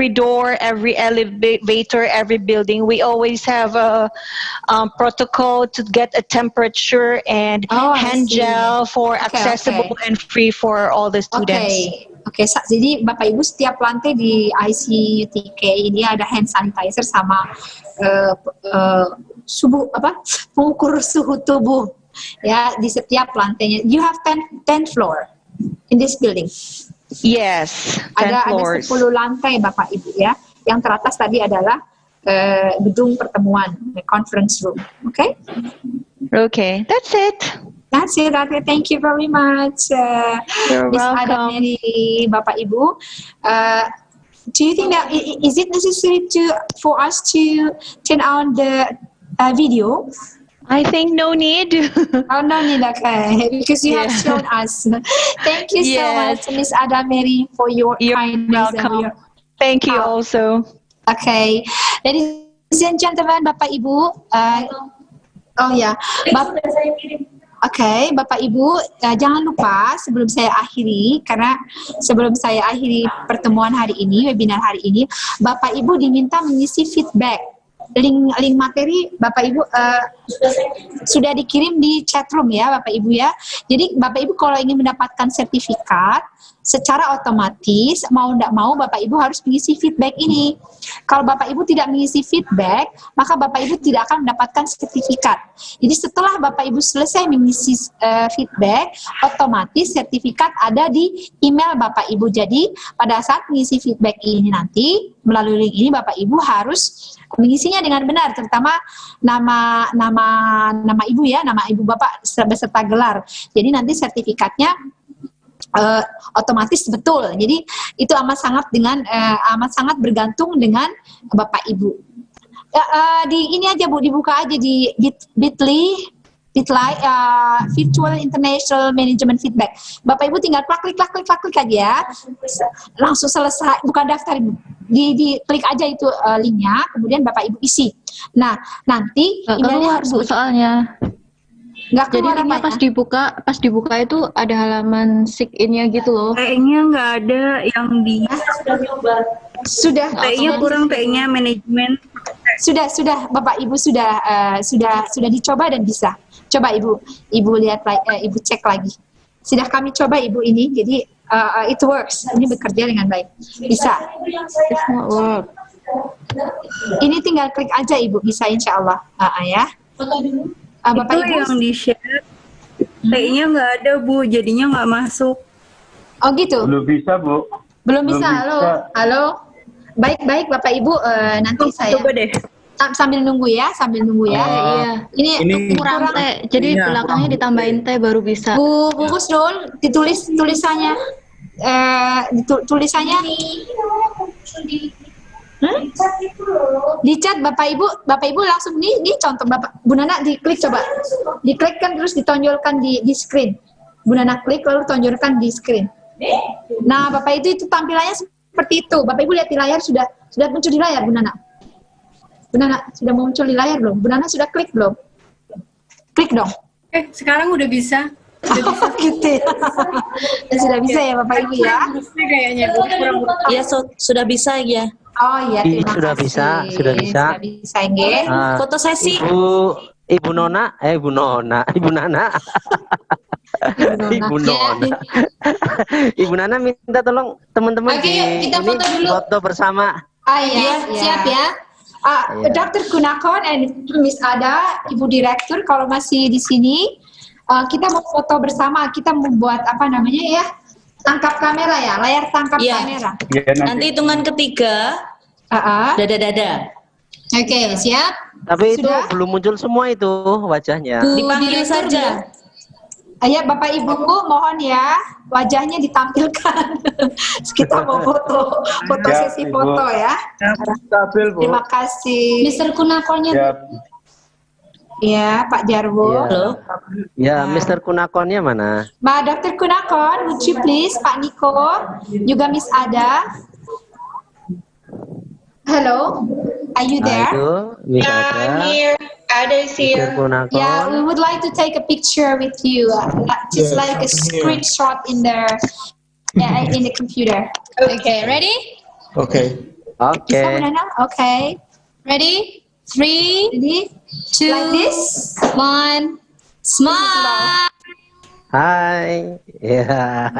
door, every elevator, every building, we always have a protocol to get a temperature and hand gel for accessible and free for all the students. Oke, jadi Bapak Ibu setiap lantai di ICUTK ini ada hand sanitizer sama pengukur suhu tubuh ya di setiap lantainya. You have 10 floor in this building. Yes, 10 floors. Ada 10 lantai Bapak Ibu ya. Yang teratas tadi adalah gedung pertemuan, the conference room. Okay? Okay, that's it. That's it. Thank you very much, Miss Adam, Mary, Bapak Ibu. Do you think that is it necessary for us to turn on the video? I think no need. Oh, no need, okay. Because you have shown us. Thank you so much, Miss Adam Mary, for your kindness. Welcome. Thank you also. Okay. Ladies and gentlemen, Bapak Ibu. Oke, Bapak Ibu, jangan lupa sebelum saya akhiri, karena sebelum saya akhiri pertemuan hari ini, webinar hari ini, Bapak Ibu diminta mengisi feedback. Link materi Bapak Ibu sudah dikirim di chat room ya Bapak Ibu ya. Jadi Bapak Ibu kalau ingin mendapatkan sertifikat secara otomatis mau tidak mau Bapak Ibu harus mengisi feedback ini. Kalau Bapak Ibu tidak mengisi feedback, maka Bapak Ibu tidak akan mendapatkan sertifikat. Jadi setelah Bapak Ibu selesai mengisi feedback, otomatis sertifikat ada di email Bapak Ibu. Jadi pada saat mengisi feedback ini nanti melalui link ini Bapak Ibu harus mengisinya dengan benar, terutama nama ibu ya, nama ibu bapak beserta gelar. Jadi nanti sertifikatnya otomatis betul. Jadi itu amat sangat bergantung dengan bapak ibu. Di ini aja Bu, dibuka aja di bit.ly Virtual International Management Feedback. Bapak Ibu tinggal klik aja ya. Langsung selesai, bukan daftar Ibu. Di klik aja itu linknya, kemudian Bapak Ibu isi. Nah, nanti emailnya harus soalnya. Nggak jadi linknya pas dibuka itu ada halaman sign in-nya gitu loh. Kayaknya nggak ada yang di sudah kayaknya kurang, kayaknya manajemen sudah Bapak Ibu sudah dicoba dan bisa. Coba Ibu lihat Ibu cek lagi. Sudah kami coba Ibu ini, jadi it works. Ini bekerja dengan baik. Bisa. It's not work. Ini tinggal klik aja Ibu, bisa insya Allah. Ya. Bapak itu Ibu yang di share kayaknya nggak ada Bu, jadinya nggak masuk. Oh gitu. Belum bisa Bu. Belum bisa. Halo. Baik Bapak Ibu, nanti saya coba deh. Sambil nunggu ya. Iya. Ini kurang teh, jadi belakangnya ditambahin teh baru bisa. Bu Husnul, tulisannya di chat Bapak Ibu langsung nih contoh Bapak Bu Nana diklik, coba diklik kan terus ditonjolkan di screen. Bu Nana klik lalu tonjolkan di screen. Nah Bapak itu tampilannya seperti itu. Bapak Ibu lihat di layar, sudah muncul di layar Bu Nana. Bu Nana sudah muncul di layar belum? Bu Nana sudah klik belum? Klik dong. Sekarang udah bisa. Gitu ya. Sudah bisa ya Bapak Ibu ya. Kayaknya ya sudah bisa ya. Oh iya, sudah bisa. Sudah bisa nggih. Foto sesi. Ibu Nana. Ibu Nana. Ibu Nana minta tolong teman-teman kita foto dulu. Foto bersama. Iya. Siap ya. Dr. Kunakon and Miss Ada, Ibu Direktur, kalau masih di sini, kita mau foto bersama. Kita membuat tangkap kamera ya, layar tangkap kamera. Ya, nanti hitungan ketiga, dada. Oke, siap. Tapi sudah? itu belum muncul semua itu wajahnya. Dipanggil saja. Ya Bapak Ibu mohon ya wajahnya ditampilkan. Kita mau foto sesi foto ya. Terima kasih. Mister Kunakonnya. Ya Pak Jarwo. Halo. Ya, Mr. Kunakonnya mana? Mbak Dr. Kunakon, would you please Pak Niko, juga Miss Ada. Hello, are you there? Ayo, Miss Ada. I'm here. Ada is Mr. here. Kunakon. Yeah, we would like to take a picture with you, just like a screenshot in the computer. Okay, ready? Okay. Oke. Bisa, Bu Nana? Okay. Ready? 3, Ready? 2, Like this? 1, smile. Hai. Ya.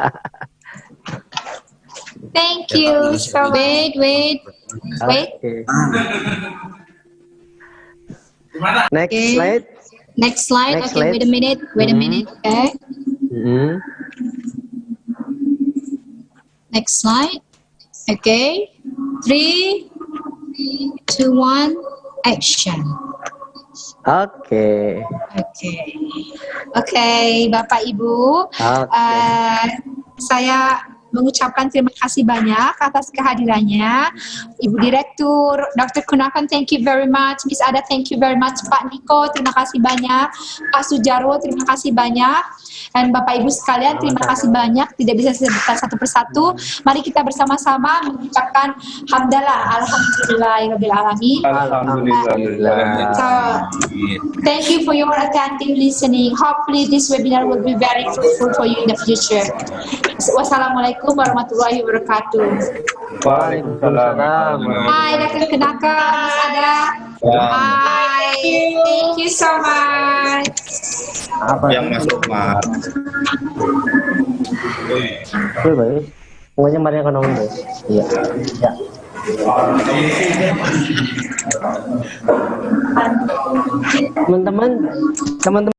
Thank you so much. Wait. Wait. Oke. Next slide. Next slide. Next Okay, slide. wait a minute. Okay. Mhm. Next slide. Okay. 3, 2, 1, action. Oke. Oke, Bapak Ibu, saya mengucapkan terima kasih banyak atas kehadirannya. Ibu Direktur, Dr. Kunakon, thank you very much. Miss Ada, thank you very much. Pak Niko, terima kasih banyak. Pak Sujarwo, terima kasih banyak. Dan Bapak Ibu sekalian, terima kasih banyak. Tidak bisa disebutkan satu persatu. Mari kita bersama-sama mengucapkan hamdalah, alhamdulillahirabbil alamin. Alhamdulillah. So, thank you for your attentive listening. Hopefully this webinar will be very fruitful for you in the future. Wassalamualaikum warahmatullahi wabarakatuh. Waalaikumsalam. Hai, Dr. Kunakon, Mas Ada. Hai, thank you so much. Apa yang masuk, Mas? Baik. Pokoknya mari yang ngomong deh. Iya. Ya. Teman-teman